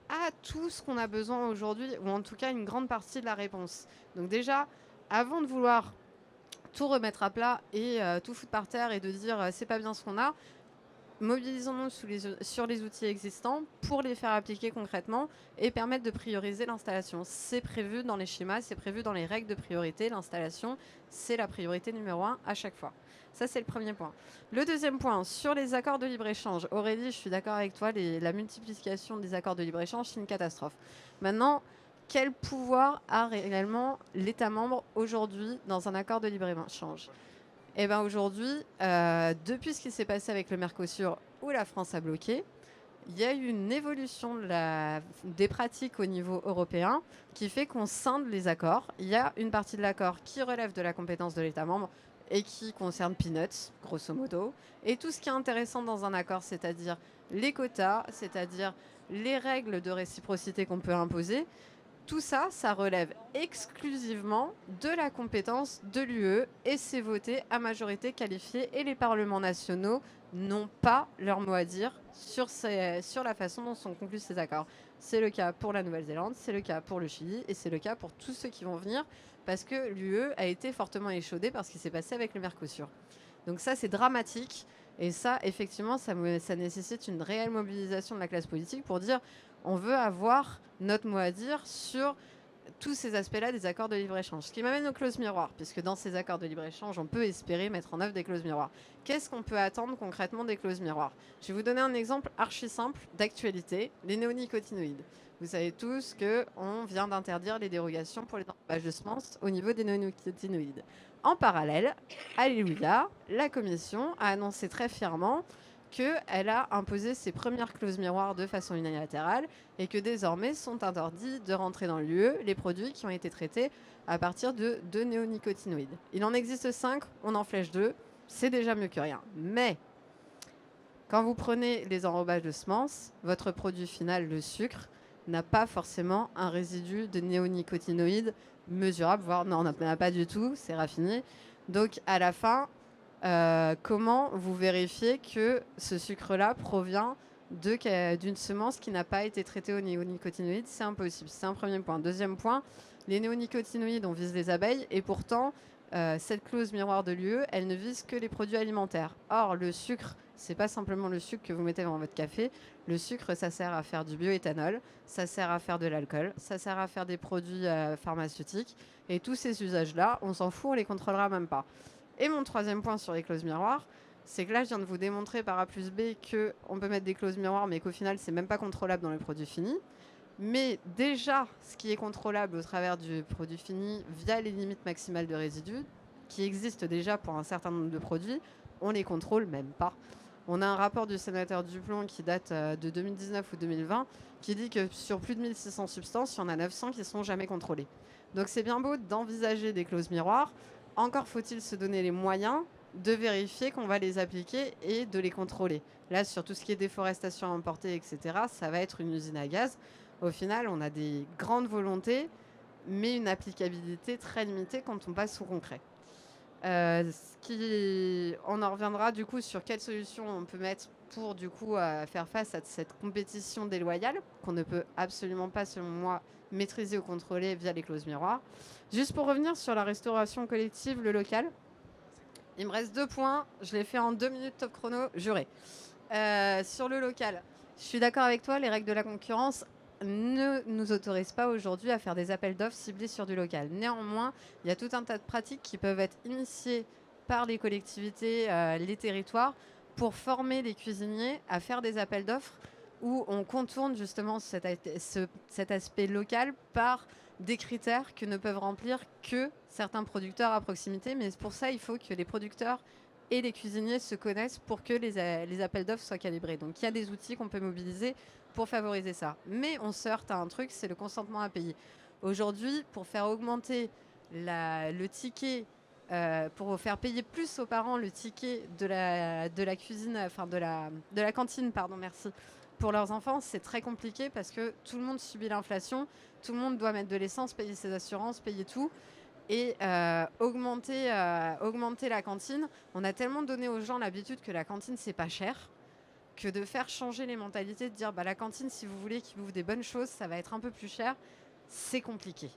a tout ce qu'on a besoin aujourd'hui, ou en tout cas une grande partie de la réponse. Donc déjà, avant de vouloir tout remettre à plat et tout foutre par terre et de dire c'est pas bien ce qu'on a, mobilisons-nous sur les outils existants pour les faire appliquer concrètement et permettre de prioriser l'installation. C'est prévu dans les schémas, c'est prévu dans les règles de priorité. L'installation, c'est la priorité numéro 1 à chaque fois. Ça, c'est le premier point. Le deuxième point, sur les accords de libre-échange. Aurélie, je suis d'accord avec toi, la multiplication des accords de libre-échange, c'est une catastrophe. Maintenant, quel pouvoir a réellement l'État membre aujourd'hui dans un accord de libre-échange ? Aujourd'hui, depuis ce qui s'est passé avec le Mercosur, où la France a bloqué, il y a eu une évolution des pratiques au niveau européen qui fait qu'on scinde les accords. Il y a une partie de l'accord qui relève de la compétence de l'État membre et qui concerne Peanuts, grosso modo. Et tout ce qui est intéressant dans un accord, c'est-à-dire les quotas, c'est-à-dire les règles de réciprocité qu'on peut imposer, tout ça, ça relève exclusivement de la compétence de l'UE et c'est voté à majorité qualifiée et les parlements nationaux n'ont pas leur mot à dire sur la façon dont sont conclus ces accords. C'est le cas pour la Nouvelle-Zélande, c'est le cas pour le Chili et c'est le cas pour tous ceux qui vont venir parce que l'UE a été fortement échaudée par ce qui s'est passé avec le Mercosur. Donc ça, c'est dramatique et ça, effectivement, ça nécessite une réelle mobilisation de la classe politique pour dire on veut avoir notre mot à dire sur tous ces aspects-là des accords de libre-échange. Ce qui m'amène aux clauses miroirs, puisque dans ces accords de libre-échange, on peut espérer mettre en œuvre des clauses miroirs. Qu'est-ce qu'on peut attendre concrètement des clauses miroirs ? Je vais vous donner un exemple archi simple d'actualité, les néonicotinoïdes. Vous savez tous qu'on vient d'interdire les dérogations pour les emballages de semences au niveau des néonicotinoïdes. En parallèle, alléluia, la Commission a annoncé très fièrement qu'elle a imposé ses premières clauses miroirs de façon unilatérale et que désormais sont interdits de rentrer dans l'UE les produits qui ont été traités à partir de néonicotinoïdes. Il en existe 5, on en flèche 2, c'est déjà mieux que rien. Mais quand vous prenez les enrobages de semences, votre produit final, le sucre, n'a pas forcément un résidu de néonicotinoïdes mesurable, voire non, on n'en a pas du tout, c'est raffiné. Donc à la fin, comment vous vérifiez que ce sucre-là provient d'une semence qui n'a pas été traitée aux néonicotinoïdes? C'est impossible. C'est un premier point. Deuxième point, les néonicotinoïdes, on vise les abeilles et pourtant, cette clause miroir de l'UE, elle ne vise que les produits alimentaires. Or, le sucre, c'est pas simplement le sucre que vous mettez dans votre café. Le sucre, ça sert à faire du bioéthanol, ça sert à faire de l'alcool, ça sert à faire des produits pharmaceutiques. Et tous ces usages-là, on s'en fout, on les contrôlera même pas. Et mon troisième point sur les clauses miroirs, c'est que là, je viens de vous démontrer par A plus B qu'on peut mettre des clauses miroirs, mais qu'au final, c'est même pas contrôlable dans le produit fini. Mais déjà, ce qui est contrôlable au travers du produit fini via les limites maximales de résidus, qui existent déjà pour un certain nombre de produits, on les contrôle même pas. On a un rapport du sénateur Duplon qui date de 2019 ou 2020 qui dit que sur plus de 1600 substances, il y en a 900 qui ne sont jamais contrôlées. Donc c'est bien beau d'envisager des clauses miroirs. Encore faut-il se donner les moyens de vérifier qu'on va les appliquer et de les contrôler. Là, sur tout ce qui est déforestation emportée, etc., ça va être une usine à gaz. Au final, on a des grandes volontés, mais une applicabilité très limitée quand on passe au concret. On en reviendra du coup sur quelles solutions on peut mettre pour du coup faire face à cette compétition déloyale qu'on ne peut absolument pas, selon moi, maîtriser ou contrôler via les clauses miroirs. Juste pour revenir sur la restauration collective, le local, il me reste 2 points. Je l'ai fait en 2 minutes top chrono, juré. Sur le local, je suis d'accord avec toi, les règles de la concurrence ne nous autorisent pas aujourd'hui à faire des appels d'offres ciblés sur du local. Néanmoins, il y a tout un tas de pratiques qui peuvent être initiées par les collectivités, les territoires, pour former les cuisiniers à faire des appels d'offres où on contourne justement cet aspect local par des critères que ne peuvent remplir que certains producteurs à proximité. Mais pour ça, il faut que les producteurs et les cuisiniers se connaissent pour que les appels d'offres soient calibrés. Donc il y a des outils qu'on peut mobiliser pour favoriser ça. Mais on se heurte à un truc, c'est le consentement à payer. Aujourd'hui, pour faire augmenter le ticket, pour faire payer plus aux parents le ticket de la cuisine, enfin de la cantine, pardon, merci, pour leurs enfants, c'est très compliqué parce que tout le monde subit l'inflation, tout le monde doit mettre de l'essence, payer ses assurances, payer tout. Et augmenter la cantine, on a tellement donné aux gens l'habitude que la cantine, c'est pas cher, que de faire changer les mentalités, de dire la cantine, si vous voulez qu'ils bouffent des bonnes choses, ça va être un peu plus cher, c'est compliqué.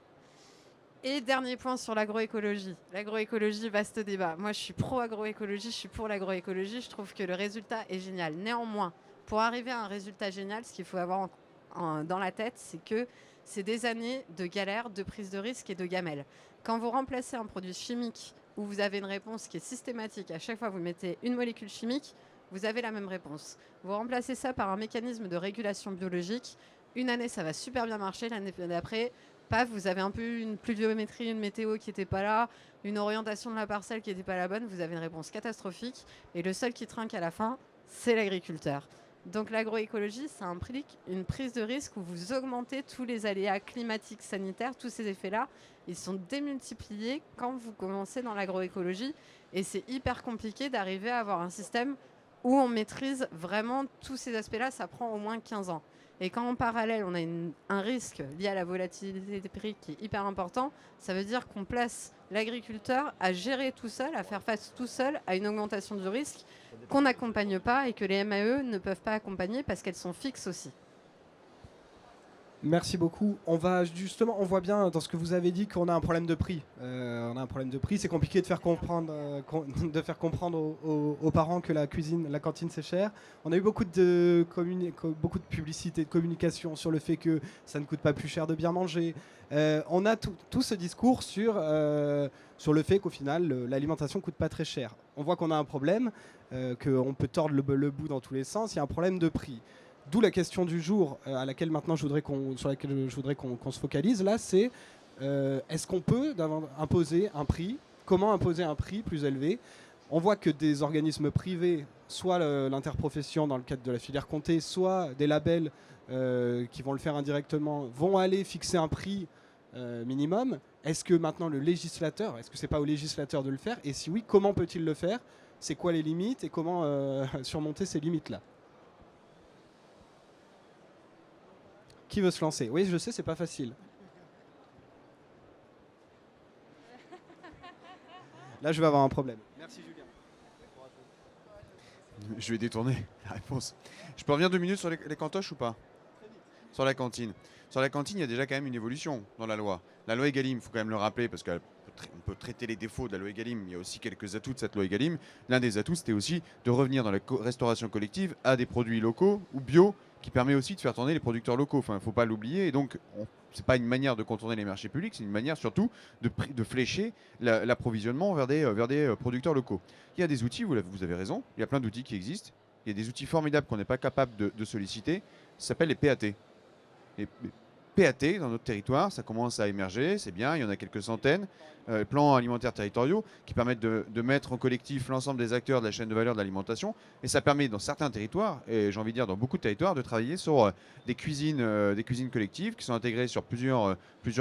Et dernier point sur l'agroécologie. L'agroécologie, vaste débat. Moi, je suis pro-agroécologie, je suis pour l'agroécologie, je trouve que le résultat est génial. Néanmoins, pour arriver à un résultat génial, ce qu'il faut avoir dans la tête, c'est que c'est des années de galère, de prise de risque et de gamelle. Quand vous remplacez un produit chimique où vous avez une réponse qui est systématique, à chaque fois vous mettez une molécule chimique, vous avez la même réponse. Vous remplacez ça par un mécanisme de régulation biologique. Une année, ça va super bien marcher. L'année d'après, paf, vous avez un peu une pluviométrie, une météo qui n'était pas là, une orientation de la parcelle qui n'était pas la bonne. Vous avez une réponse catastrophique. Et le seul qui trinque à la fin, c'est l'agriculteur. Donc l'agroécologie, ça implique une prise de risque où vous augmentez tous les aléas climatiques, sanitaires, tous ces effets-là. Ils sont démultipliés quand vous commencez dans l'agroécologie. Et c'est hyper compliqué d'arriver à avoir un système où on maîtrise vraiment tous ces aspects-là. Ça prend au moins 15 ans. Et quand en parallèle, on a un risque lié à la volatilité des prix qui est hyper important, ça veut dire qu'on place l'agriculteur à gérer tout seul, à faire face tout seul à une augmentation du risque qu'on n'accompagne pas et que les MAE ne peuvent pas accompagner parce qu'elles sont fixes aussi. Merci beaucoup. On voit bien dans ce que vous avez dit qu'on a un problème de prix. C'est compliqué de faire comprendre, aux parents que la cantine c'est cher. On a eu beaucoup de publicité, de communication sur le fait que ça ne coûte pas plus cher de bien manger. On a tout ce discours sur le fait qu'au final l'alimentation coûte pas très cher. On voit qu'on a un problème, qu'on peut tordre le bout dans tous les sens. Il y a un problème de prix. D'où la question du jour sur laquelle je voudrais qu'on se focalise là, c'est est-ce qu'on peut imposer un prix? Comment imposer un prix plus élevé? On voit que des organismes privés, soit l'interprofession dans le cadre de la filière Comté, soit des labels qui vont le faire indirectement, vont aller fixer un prix minimum. Est-ce que maintenant est-ce que c'est pas au législateur de le faire? Et si oui, comment peut-il le faire? C'est quoi les limites et comment surmonter ces limites-là? Qui veut se lancer? Oui, je sais, c'est pas facile. Là, je vais avoir un problème. Merci Julien. Je vais détourner la réponse. Je peux revenir 2 minutes sur les cantoches ou pas? Sur la cantine. Sur la cantine, il y a déjà quand même une évolution dans la loi. La loi Egalim, il faut quand même le rappeler, parce qu'on peut traiter les défauts de la loi Egalim, il y a aussi quelques atouts de cette loi Egalim. L'un des atouts, c'était aussi de revenir dans la restauration collective à des produits locaux ou bio, qui permet aussi de faire tourner les producteurs locaux. Enfin, il ne faut pas l'oublier. Et donc, ce n'est pas une manière de contourner les marchés publics, c'est une manière surtout de flécher l'approvisionnement vers des producteurs locaux. Il y a des outils, vous avez raison, il y a plein d'outils qui existent. Il y a des outils formidables qu'on n'est pas capable de solliciter. Ça s'appelle les PAT. Les PAT dans notre territoire, ça commence à émerger, c'est bien, il y en a quelques centaines. Plans alimentaires territoriaux qui permettent de mettre en collectif l'ensemble des acteurs de la chaîne de valeur de l'alimentation. Et ça permet dans certains territoires, et j'ai envie de dire dans beaucoup de territoires, de travailler sur des cuisines collectives qui sont intégrées sur plusieurs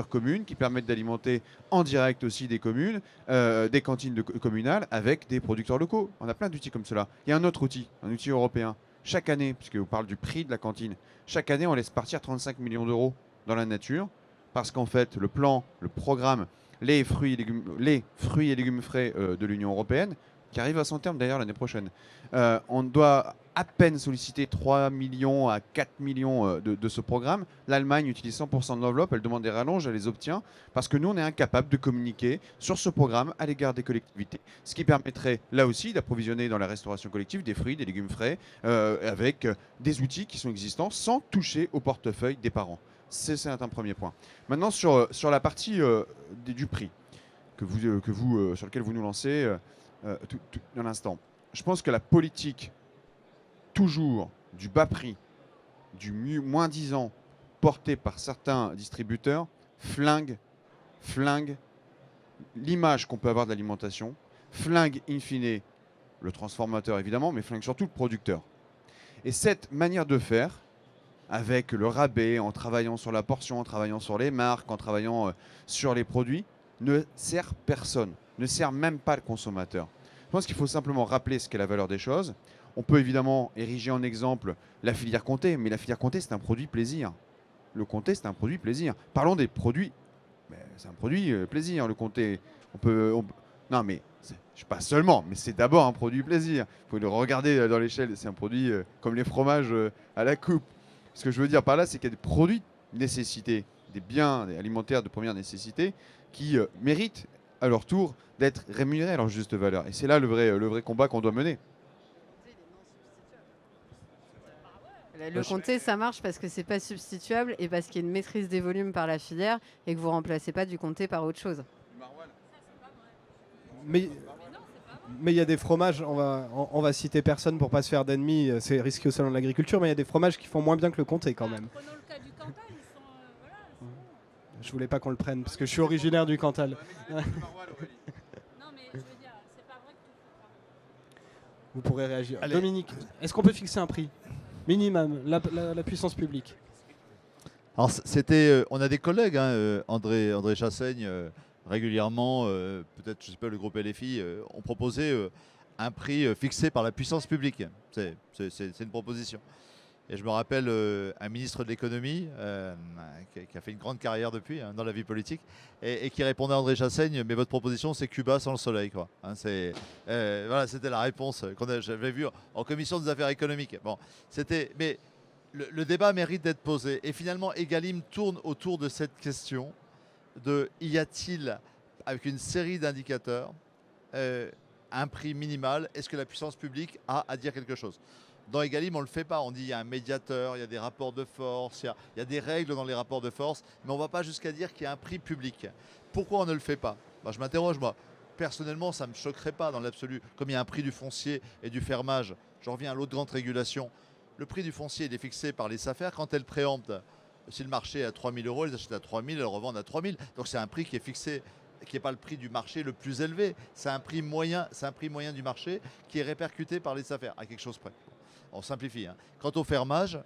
communes, qui permettent d'alimenter en direct aussi des communes, des cantines communales avec des producteurs locaux. On a plein d'outils comme cela. Il y a un autre outil, un outil européen. Chaque année, puisque vous parlez du prix de la cantine, chaque année on laisse partir 35 millions d'euros dans la nature, parce qu'en fait le programme les fruits et légumes frais de l'Union européenne, qui arrive à son terme d'ailleurs l'année prochaine. On doit à peine solliciter 3 millions à 4 millions de ce programme. L'Allemagne utilise 100% de l'enveloppe, elle demande des rallonges, elle les obtient, parce que nous, on est incapable de communiquer sur ce programme à l'égard des collectivités. Ce qui permettrait, là aussi, d'approvisionner dans la restauration collective des fruits, des légumes frais, avec des outils qui sont existants, sans toucher au portefeuille des parents. C'est un premier point. Maintenant, sur la partie du prix sur lequel vous nous lancez un instant. Je pense que la politique, toujours du bas prix, du moins 10 ans, portée par certains distributeurs, flingue l'image qu'on peut avoir de l'alimentation, flingue in fine le transformateur évidemment, mais flingue surtout le producteur. Et cette manière de faire, avec le rabais, en travaillant sur la portion, en travaillant sur les marques, en travaillant sur les produits, ne sert personne, ne sert même pas le consommateur. Je pense qu'il faut simplement rappeler ce qu'est la valeur des choses. On peut évidemment ériger en exemple la filière Comté, mais la filière Comté, c'est un produit plaisir. Le Comté, c'est un produit plaisir. Parlons des produits. C'est un produit plaisir, le Comté. Non, mais pas seulement, mais c'est d'abord un produit plaisir. Il faut le regarder dans l'échelle. C'est un produit comme les fromages à la coupe. Ce que je veux dire par là, c'est qu'il y a des produits de nécessité, des biens alimentaires de première nécessité qui méritent à leur tour d'être rémunérés à leur juste valeur. Et c'est là le vrai combat qu'on doit mener. Le Comté, ça marche parce que c'est pas substituable et parce qu'il y a une maîtrise des volumes par la filière et que vous remplacez pas du Comté par autre chose. Mais il y a des fromages, on va citer personne pour pas se faire d'ennemis, c'est risqué au salon de l'agriculture, mais il y a des fromages qui font moins bien que le Comté quand même. Prenons le cas du Cantal, ils sont, Je voulais pas qu'on le prenne parce que je suis originaire du Cantal. Non, mais je veux dire, c'est pas vrai que tout. Vous pourrez réagir. Allez. Dominique, est-ce qu'on peut fixer un prix minimum, la puissance publique? Alors on a des collègues, André Chassaigne, régulièrement, peut-être, je sais pas, le groupe LFI, ont proposé un prix fixé par la puissance publique. C'est une proposition. Et je me rappelle un ministre de l'économie qui a fait une grande carrière depuis dans la vie politique et qui répondait à André Chassaigne, mais votre proposition c'est Cuba sans le soleil, quoi. Voilà, c'était la réponse j'avais vue en commission des affaires économiques. Bon, mais le débat mérite d'être posé. Et finalement, Egalim tourne autour de cette question de y a-t-il, avec une série d'indicateurs, un prix minimal? Est-ce que la puissance publique a à dire quelque chose? Dans Egalim, on ne le fait pas. On dit il y a un médiateur, il y a des rapports de force, il y a des règles dans les rapports de force, mais on ne va pas jusqu'à dire qu'il y a un prix public. Pourquoi on ne le fait pas? Je m'interroge, moi. Personnellement, ça ne me choquerait pas dans l'absolu. Comme il y a un prix du foncier et du fermage, je reviens à l'autre grande régulation. Le prix du foncier, il est fixé par les SAFER quand elles préemptent. Si le marché est à 3 000 euros, elles achètent à 3 000, elles revendent à 3 000. Donc c'est un prix qui est fixé, qui n'est pas le prix du marché le plus élevé. C'est un prix moyen du marché qui est répercuté par les SAFER, à quelque chose près. On simplifie. Quant au fermage,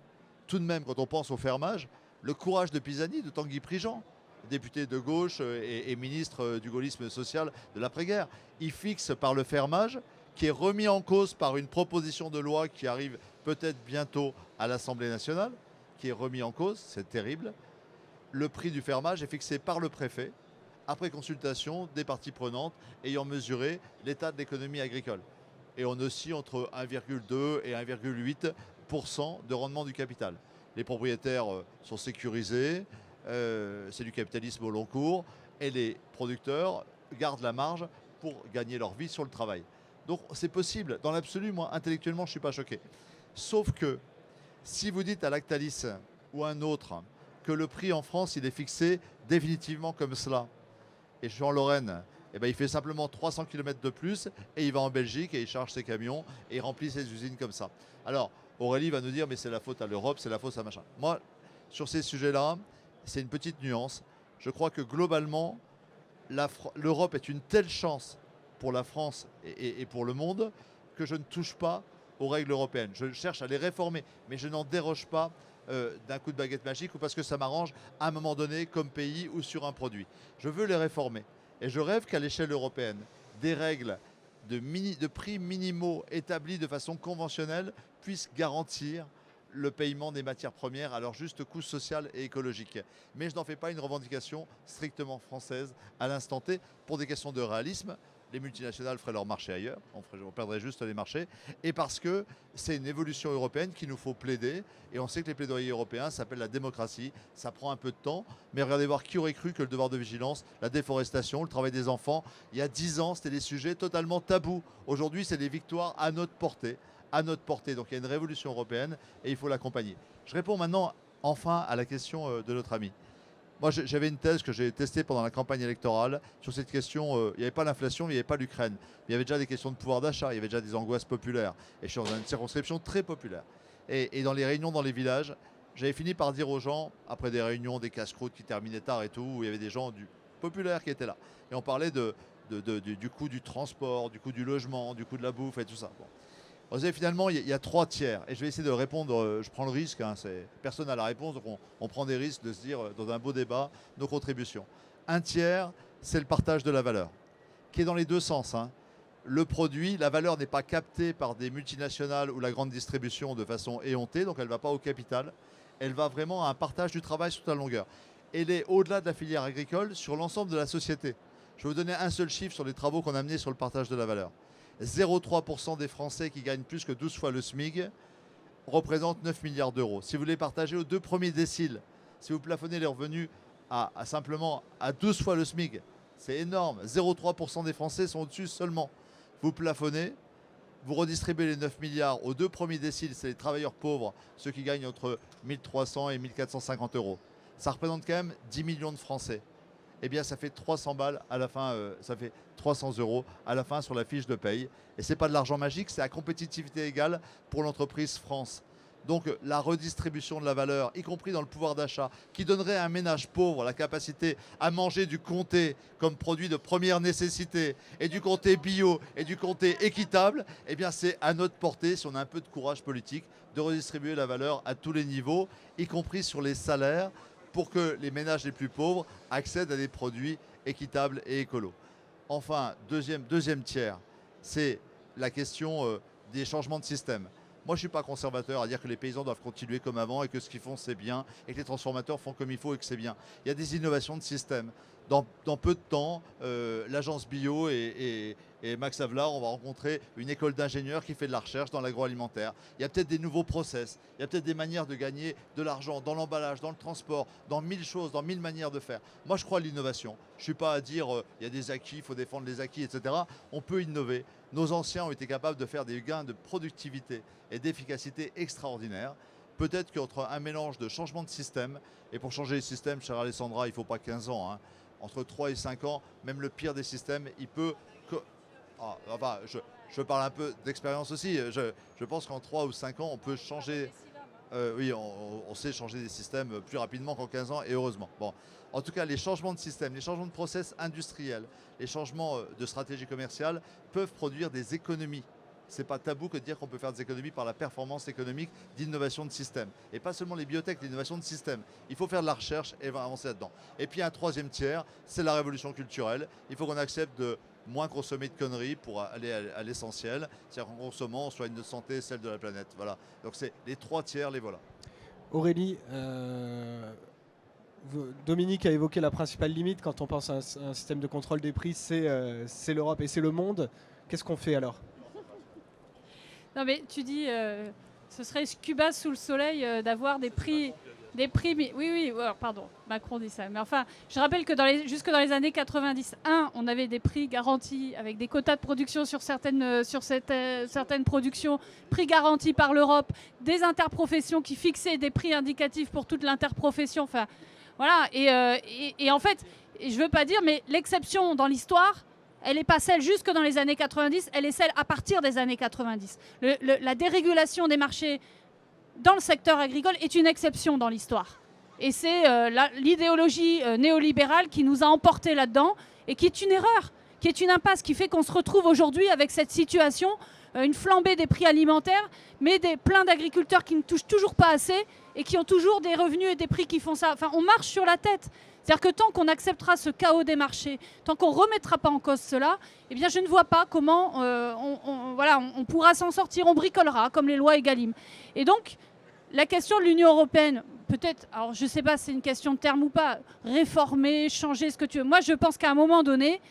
tout de même, quand on pense au fermage, le courage de Pisani, de Tanguy Prigent, député de gauche et ministre du gaullisme social de l'après-guerre, il fixe par le fermage, qui est remis en cause par une proposition de loi qui arrive peut-être bientôt à l'Assemblée nationale, qui est remis en cause, c'est terrible. Le prix du fermage est fixé par le préfet après consultation des parties prenantes ayant mesuré l'état de l'économie agricole. Et on oscille entre 1,2 et 1,8% de rendement du capital. Les propriétaires sont sécurisés, c'est du capitalisme au long cours, et les producteurs gardent la marge pour gagner leur vie sur le travail. Donc c'est possible. Dans l'absolu, moi, intellectuellement, je ne suis pas choqué. Sauf que si vous dites à Lactalis ou à un autre que le prix en France, il est fixé définitivement comme cela, et je suis en Lorraine, eh ben, il fait simplement 300 km de plus et il va en Belgique et il charge ses camions et il remplit ses usines comme ça. Alors Aurélie va nous dire mais c'est la faute à l'Europe, c'est la faute à machin. Moi, sur ces sujets-là, c'est une petite nuance. Je crois que globalement, l'Europe est une telle chance pour la France et pour le monde que je ne touche pas aux règles européennes. Je cherche à les réformer, mais je n'en déroge pas d'un coup de baguette magique ou parce que ça m'arrange à un moment donné comme pays ou sur un produit. Je veux les réformer. Et je rêve qu'à l'échelle européenne, des règles de prix minimaux établis de façon conventionnelle puissent garantir le paiement des matières premières à leur juste coût social et écologique. Mais je n'en fais pas une revendication strictement française à l'instant T pour des questions de réalisme. Les multinationales feraient leur marché ailleurs, on perdrait juste les marchés, et parce que c'est une évolution européenne qu'il nous faut plaider, et on sait que les plaidoyers européens s'appellent la démocratie, ça prend un peu de temps, mais regardez voir qui aurait cru que le devoir de vigilance, la déforestation, le travail des enfants, il y a 10 ans, c'était des sujets totalement tabous. Aujourd'hui, c'est des victoires à notre portée, donc il y a une révolution européenne, et il faut l'accompagner. Je réponds maintenant, enfin, à la question de notre ami. Moi, j'avais une thèse que j'ai testée pendant la campagne électorale sur cette question. Il n'y avait pas l'inflation, il n'y avait pas l'Ukraine. Il y avait déjà des questions de pouvoir d'achat, il y avait déjà des angoisses populaires. Et je suis dans une circonscription très populaire. Et dans les réunions dans les villages, j'avais fini par dire aux gens, après des réunions, des casse-croûtes qui terminaient tard et tout, où il y avait des gens du populaire qui étaient là. Et on parlait du coût du transport, du coût du logement, du coût de la bouffe et tout ça. Bon. Vous savez, finalement, il y a 3 tiers. Et je vais essayer de répondre, je prends le risque, personne n'a la réponse, donc on prend des risques de se dire, dans un beau débat, nos contributions. 1 tiers, c'est le partage de la valeur, qui est dans les deux sens. Le produit, la valeur n'est pas captée par des multinationales ou la grande distribution de façon éhontée, donc elle ne va pas au capital. Elle va vraiment à un partage du travail sur toute la longueur. Elle est au-delà de la filière agricole, sur l'ensemble de la société. Je vais vous donner un seul chiffre sur les travaux qu'on a menés sur le partage de la valeur. 0,3% des Français qui gagnent plus que 12 fois le SMIC représentent 9 milliards d'euros. Si vous les partagez aux 2 premiers déciles, si vous plafonnez les revenus simplement à 12 fois le SMIC, c'est énorme. 0,3% des Français sont au-dessus seulement. Vous plafonnez, vous redistribuez les 9 milliards aux 2 premiers déciles, c'est les travailleurs pauvres, ceux qui gagnent entre 1300 et 1450 euros. Ça représente quand même 10 millions de Français. Eh bien, ça fait 300 balles à la fin, ça fait 300 euros à la fin sur la fiche de paye. Et ce n'est pas de l'argent magique, c'est à compétitivité égale pour l'entreprise France. Donc la redistribution de la valeur, y compris dans le pouvoir d'achat, qui donnerait à un ménage pauvre la capacité à manger du comté comme produit de première nécessité, et du comté bio, et du comté équitable, eh bien c'est à notre portée, si on a un peu de courage politique, de redistribuer la valeur à tous les niveaux, y compris sur les salaires, pour que les ménages les plus pauvres accèdent à des produits équitables et écolos. Enfin, deuxième tiers, c'est la question des changements de système. Moi, je ne suis pas conservateur à dire que les paysans doivent continuer comme avant et que ce qu'ils font, c'est bien, et que les transformateurs font comme il faut et que c'est bien. Il y a des innovations de système. Dans peu de temps, l'agence bio et Max Havelaar, on va rencontrer une école d'ingénieurs qui fait de la recherche dans l'agroalimentaire. Il y a peut-être des nouveaux process, il y a peut-être des manières de gagner de l'argent dans l'emballage, dans le transport, dans 1000 choses, dans 1000 manières de faire. Moi, je crois à l'innovation. Je ne suis pas à dire il y a des acquis, il faut défendre les acquis, etc. On peut innover. Nos anciens ont été capables de faire des gains de productivité et d'efficacité extraordinaires. Peut-être qu'entre un mélange de changement de système, et pour changer les systèmes, chère Alessandra, il ne faut pas 15 ans, entre 3 et 5 ans, même le pire des systèmes, il peut... enfin, je parle un peu d'expérience aussi. Je pense qu'en 3 ou 5 ans, on peut changer... oui, on sait changer des systèmes plus rapidement qu'en 15 ans, et heureusement. Bon. En tout cas, les changements de système, les changements de process industriels, les changements de stratégie commerciale peuvent produire des économies. Ce n'est pas tabou que de dire qu'on peut faire des économies par la performance économique d'innovation de système. Et pas seulement les biotech, l'innovation de système. Il faut faire de la recherche et avancer là-dedans. Et puis un troisième tiers, c'est la révolution culturelle. Il faut qu'on accepte de moins consommer de conneries pour aller à l'essentiel. C'est-à-dire qu'en consommant, on soigne notre santé et celle de la planète. Voilà. Donc c'est les 3 tiers, les voilà. Aurélie, Dominique a évoqué la principale limite quand on pense à un système de contrôle des prix, c'est l'Europe et c'est le monde. Qu'est-ce qu'on fait alors? Non mais tu dis, ce serait Cuba sous le soleil d'avoir des prix, oui, oui, alors, pardon, Macron dit ça. Mais enfin, je rappelle que jusque dans les années 90, on avait des prix garantis avec des quotas de production sur certaines productions, prix garantis par l'Europe, des interprofessions qui fixaient des prix indicatifs pour toute l'interprofession. Enfin, voilà. Et en fait, je veux pas dire, mais l'exception dans l'histoire, elle n'est pas celle jusque dans les années 90, elle est celle à partir des années 90. La dérégulation des marchés dans le secteur agricole est une exception dans l'histoire. Et c'est l'idéologie néolibérale qui nous a emportés là-dedans et qui est une erreur, qui est une impasse, qui fait qu'on se retrouve aujourd'hui avec cette situation, une flambée des prix alimentaires, mais plein d'agriculteurs qui ne touchent toujours pas assez et qui ont toujours des revenus et des prix qui font ça. Enfin, on marche sur la tête. C'est-à-dire que tant qu'on acceptera ce chaos des marchés, tant qu'on ne remettra pas en cause cela, eh bien je ne vois pas comment on pourra s'en sortir. On bricolera, comme les lois Egalim. Et donc, la question de l'Union européenne, peut-être, alors je ne sais pas si c'est une question de terme ou pas, réformer, changer ce que tu veux. Moi, je pense qu'à un moment donné,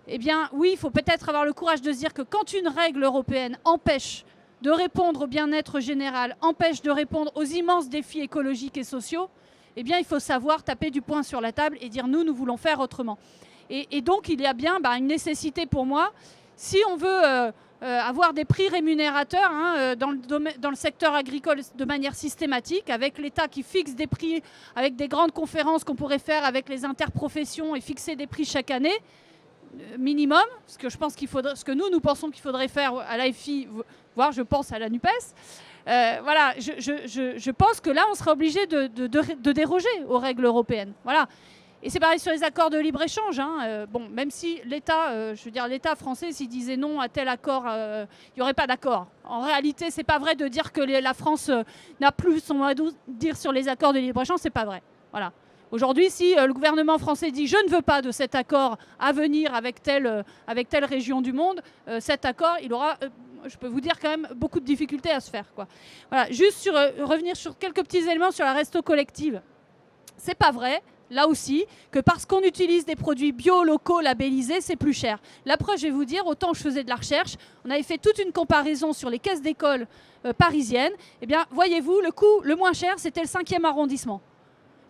eh bien oui, il faut peut-être avoir le courage de se dire que quand une règle européenne empêche de répondre au bien-être général, empêche de répondre aux immenses défis écologiques et sociaux, eh bien, il faut savoir taper du poing sur la table et dire nous voulons faire autrement. Et donc, il y a bien une nécessité pour moi, si on veut avoir des prix rémunérateurs dans le secteur agricole de manière systématique, avec l'État qui fixe des prix, avec des grandes conférences qu'on pourrait faire avec les interprofessions et fixer des prix chaque année, minimum, ce que je pense qu'il faudrait, ce que nous pensons qu'il faudrait faire à l'AFI, voire je pense à la NUPES. Voilà, je pense que là, on sera obligé de déroger aux règles européennes. Voilà. Et c'est pareil sur les accords de libre-échange. Bon, même si l'État, l'État français, s'il disait non à tel accord, il n'y aurait pas d'accord. En réalité, c'est pas vrai de dire que la France n'a plus son mot à dire sur les accords de libre-échange. C'est pas vrai. Voilà. Aujourd'hui, si le gouvernement français dit « je ne veux pas de cet accord à venir avec telle région du monde », cet accord, il aura, je peux vous dire, quand même beaucoup de difficultés à se faire, quoi. Voilà. Juste revenir sur quelques petits éléments sur la resto collective. C'est pas vrai, là aussi, que parce qu'on utilise des produits bio, locaux, labellisés, c'est plus cher. La preuve, je vais vous dire, autant je faisais de la recherche, on avait fait toute une comparaison sur les caisses d'école parisiennes. Eh bien, voyez-vous, le coût le moins cher, c'était le 5e arrondissement.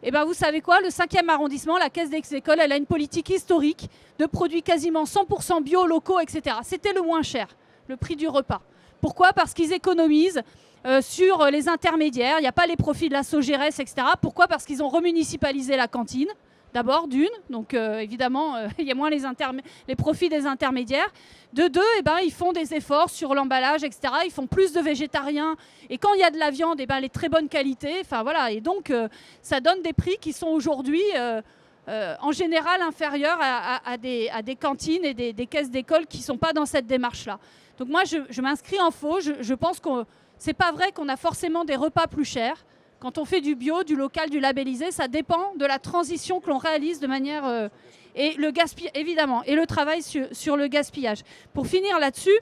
Et bien vous savez quoi, le 5e arrondissement, la caisse des écoles, elle a une politique historique de produits quasiment 100% bio, locaux, etc. C'était le moins cher, le prix du repas. Pourquoi? Parce qu'ils économisent sur les intermédiaires, il n'y a pas les profits de la Sogérès, etc. Pourquoi? Parce qu'ils ont remunicipalisé la cantine, d'abord, d'une, donc évidemment, il y a moins les profits des intermédiaires. De deux, ils font des efforts sur l'emballage, etc. Ils font plus de végétariens. Et quand il y a de la viande, elle est très bonne qualité. Enfin, voilà. Et donc, ça donne des prix qui sont aujourd'hui, en général, inférieurs à des cantines et des caisses d'école qui ne sont pas dans cette démarche-là. Donc moi, je m'inscris en faux. Je pense que ce n'est pas vrai qu'on a forcément des repas plus chers. Quand on fait du bio, du local, du labellisé, ça dépend de la transition que l'on réalise de manière... et le gaspillage, évidemment, et le travail sur le gaspillage. Pour finir là-dessus,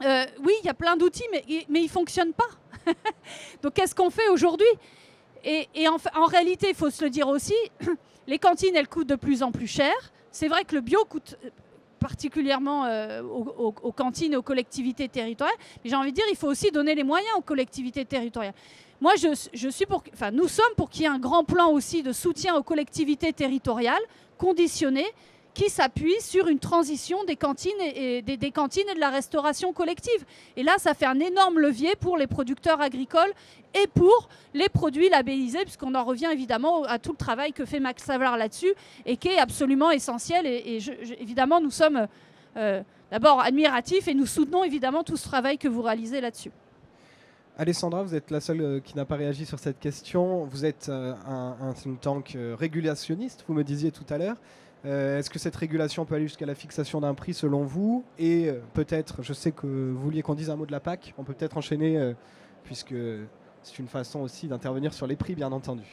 oui, il y a plein d'outils, mais ils ne fonctionnent pas. Donc, qu'est-ce qu'on fait aujourd'hui? Et en réalité, il faut se le dire aussi, les cantines, elles coûtent de plus en plus cher. C'est vrai que le bio coûte particulièrement aux cantines et aux collectivités territoriales. Mais j'ai envie de dire, il faut aussi donner les moyens aux collectivités territoriales. Moi, nous sommes pour qu'il y ait un grand plan aussi de soutien aux collectivités territoriales, conditionné, qui s'appuie sur une transition des cantines et de la restauration collective. Et là, ça fait un énorme levier pour les producteurs agricoles et pour les produits labellisés, puisqu'on en revient évidemment à tout le travail que fait Max Havelaar là-dessus et qui est absolument essentiel. Évidemment, nous sommes d'abord admiratifs et nous soutenons évidemment tout ce travail que vous réalisez là-dessus. Alessandra, vous êtes la seule qui n'a pas réagi sur cette question. Vous êtes un think tank régulationniste, vous me disiez tout à l'heure. Est-ce que cette régulation peut aller jusqu'à la fixation d'un prix selon vous? Et peut-être, je sais que vous vouliez qu'on dise un mot de la PAC, on peut peut-être enchaîner, puisque c'est une façon aussi d'intervenir sur les prix, bien entendu.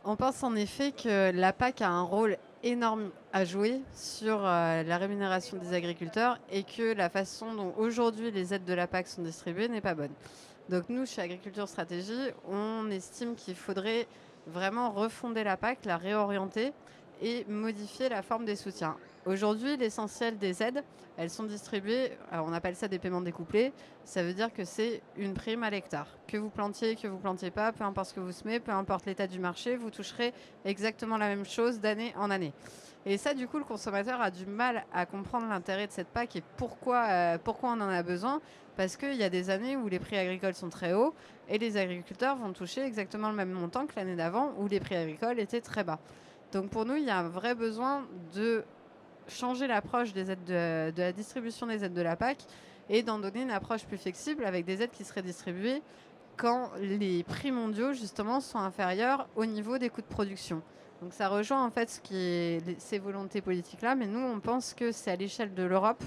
On pense en effet que la PAC a un rôle énorme à jouer sur la rémunération des agriculteurs et que la façon dont aujourd'hui les aides de la PAC sont distribuées n'est pas bonne. Donc nous, chez Agriculture Stratégie, on estime qu'il faudrait vraiment refonder la PAC, la réorienter et modifier la forme des soutiens. Aujourd'hui, l'essentiel des aides, elles sont distribuées, on appelle ça des paiements découplés, ça veut dire que c'est une prime à l'hectare. Que vous plantiez pas, peu importe ce que vous semez, peu importe l'état du marché, vous toucherez exactement la même chose d'année en année. Et ça, du coup, le consommateur a du mal à comprendre l'intérêt de cette PAC et pourquoi on en a besoin. Parce qu'il y a des années où les prix agricoles sont très hauts et les agriculteurs vont toucher exactement le même montant que l'année d'avant où les prix agricoles étaient très bas. Donc pour nous, il y a un vrai besoin de changer l'approche des aides de la distribution des aides de la PAC et d'en donner une approche plus flexible avec des aides qui seraient distribuées quand les prix mondiaux justement sont inférieurs au niveau des coûts de production. Donc ça rejoint en fait ces volontés politiques-là, mais nous on pense que c'est à l'échelle de l'Europe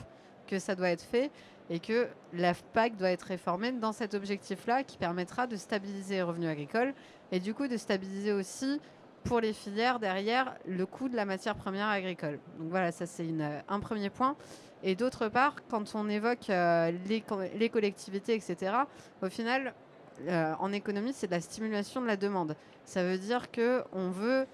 que ça doit être fait et que la PAC doit être réformée dans cet objectif-là qui permettra de stabiliser les revenus agricoles et du coup de stabiliser aussi pour les filières derrière le coût de la matière première agricole. Donc voilà, ça c'est un premier point. Et d'autre part, quand on évoque les collectivités, etc., au final, en économie, c'est de la stimulation de la demande. Ça veut dire qu'on veut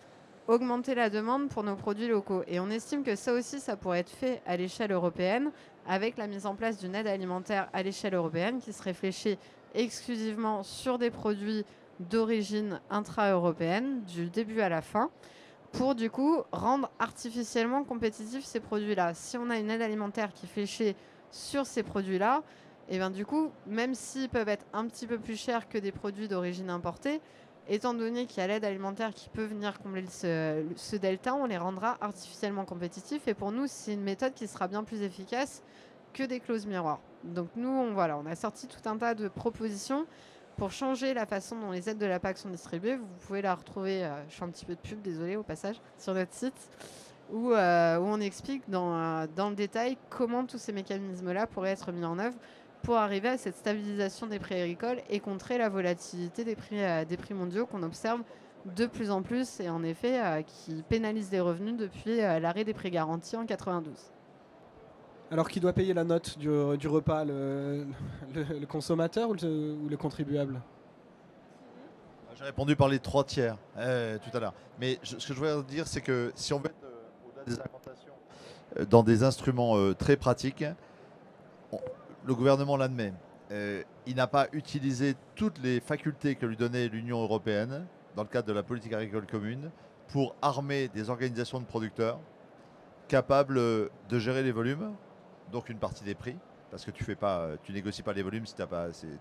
augmenter la demande pour nos produits locaux. Et on estime que ça aussi, ça pourrait être fait à l'échelle européenne, avec la mise en place d'une aide alimentaire à l'échelle européenne qui serait fléchée exclusivement sur des produits d'origine intra-européenne, du début à la fin, pour du coup rendre artificiellement compétitifs ces produits-là. Si on a une aide alimentaire qui est fléchée sur ces produits-là, et bien du coup, même s'ils peuvent être un petit peu plus chers que des produits d'origine importée, étant donné qu'il y a l'aide alimentaire qui peut venir combler ce delta, on les rendra artificiellement compétitifs. Et pour nous, c'est une méthode qui sera bien plus efficace que des clauses miroirs. Donc nous, on a sorti tout un tas de propositions pour changer la façon dont les aides de la PAC sont distribuées. Vous pouvez la retrouver, je fais un petit peu de pub, désolé au passage, sur notre site, où on explique dans le détail comment tous ces mécanismes-là pourraient être mis en œuvre pour arriver à cette stabilisation des prix agricoles et contrer la volatilité des prix mondiaux qu'on observe de plus en plus et en effet qui pénalise les revenus depuis l'arrêt des prix garantis en 92. Alors qui doit payer la note du repas, le consommateur ou le contribuable? J'ai répondu par les 3 tiers tout à l'heure. Mais ce que je voudrais dire, c'est que si on veut être au-delà des incantations, dans des instruments très pratiques, le gouvernement l'admet. Il n'a pas utilisé toutes les facultés que lui donnait l'Union européenne dans le cadre de la politique agricole commune pour armer des organisations de producteurs capables de gérer les volumes, donc une partie des prix, parce que tu négocies pas les volumes si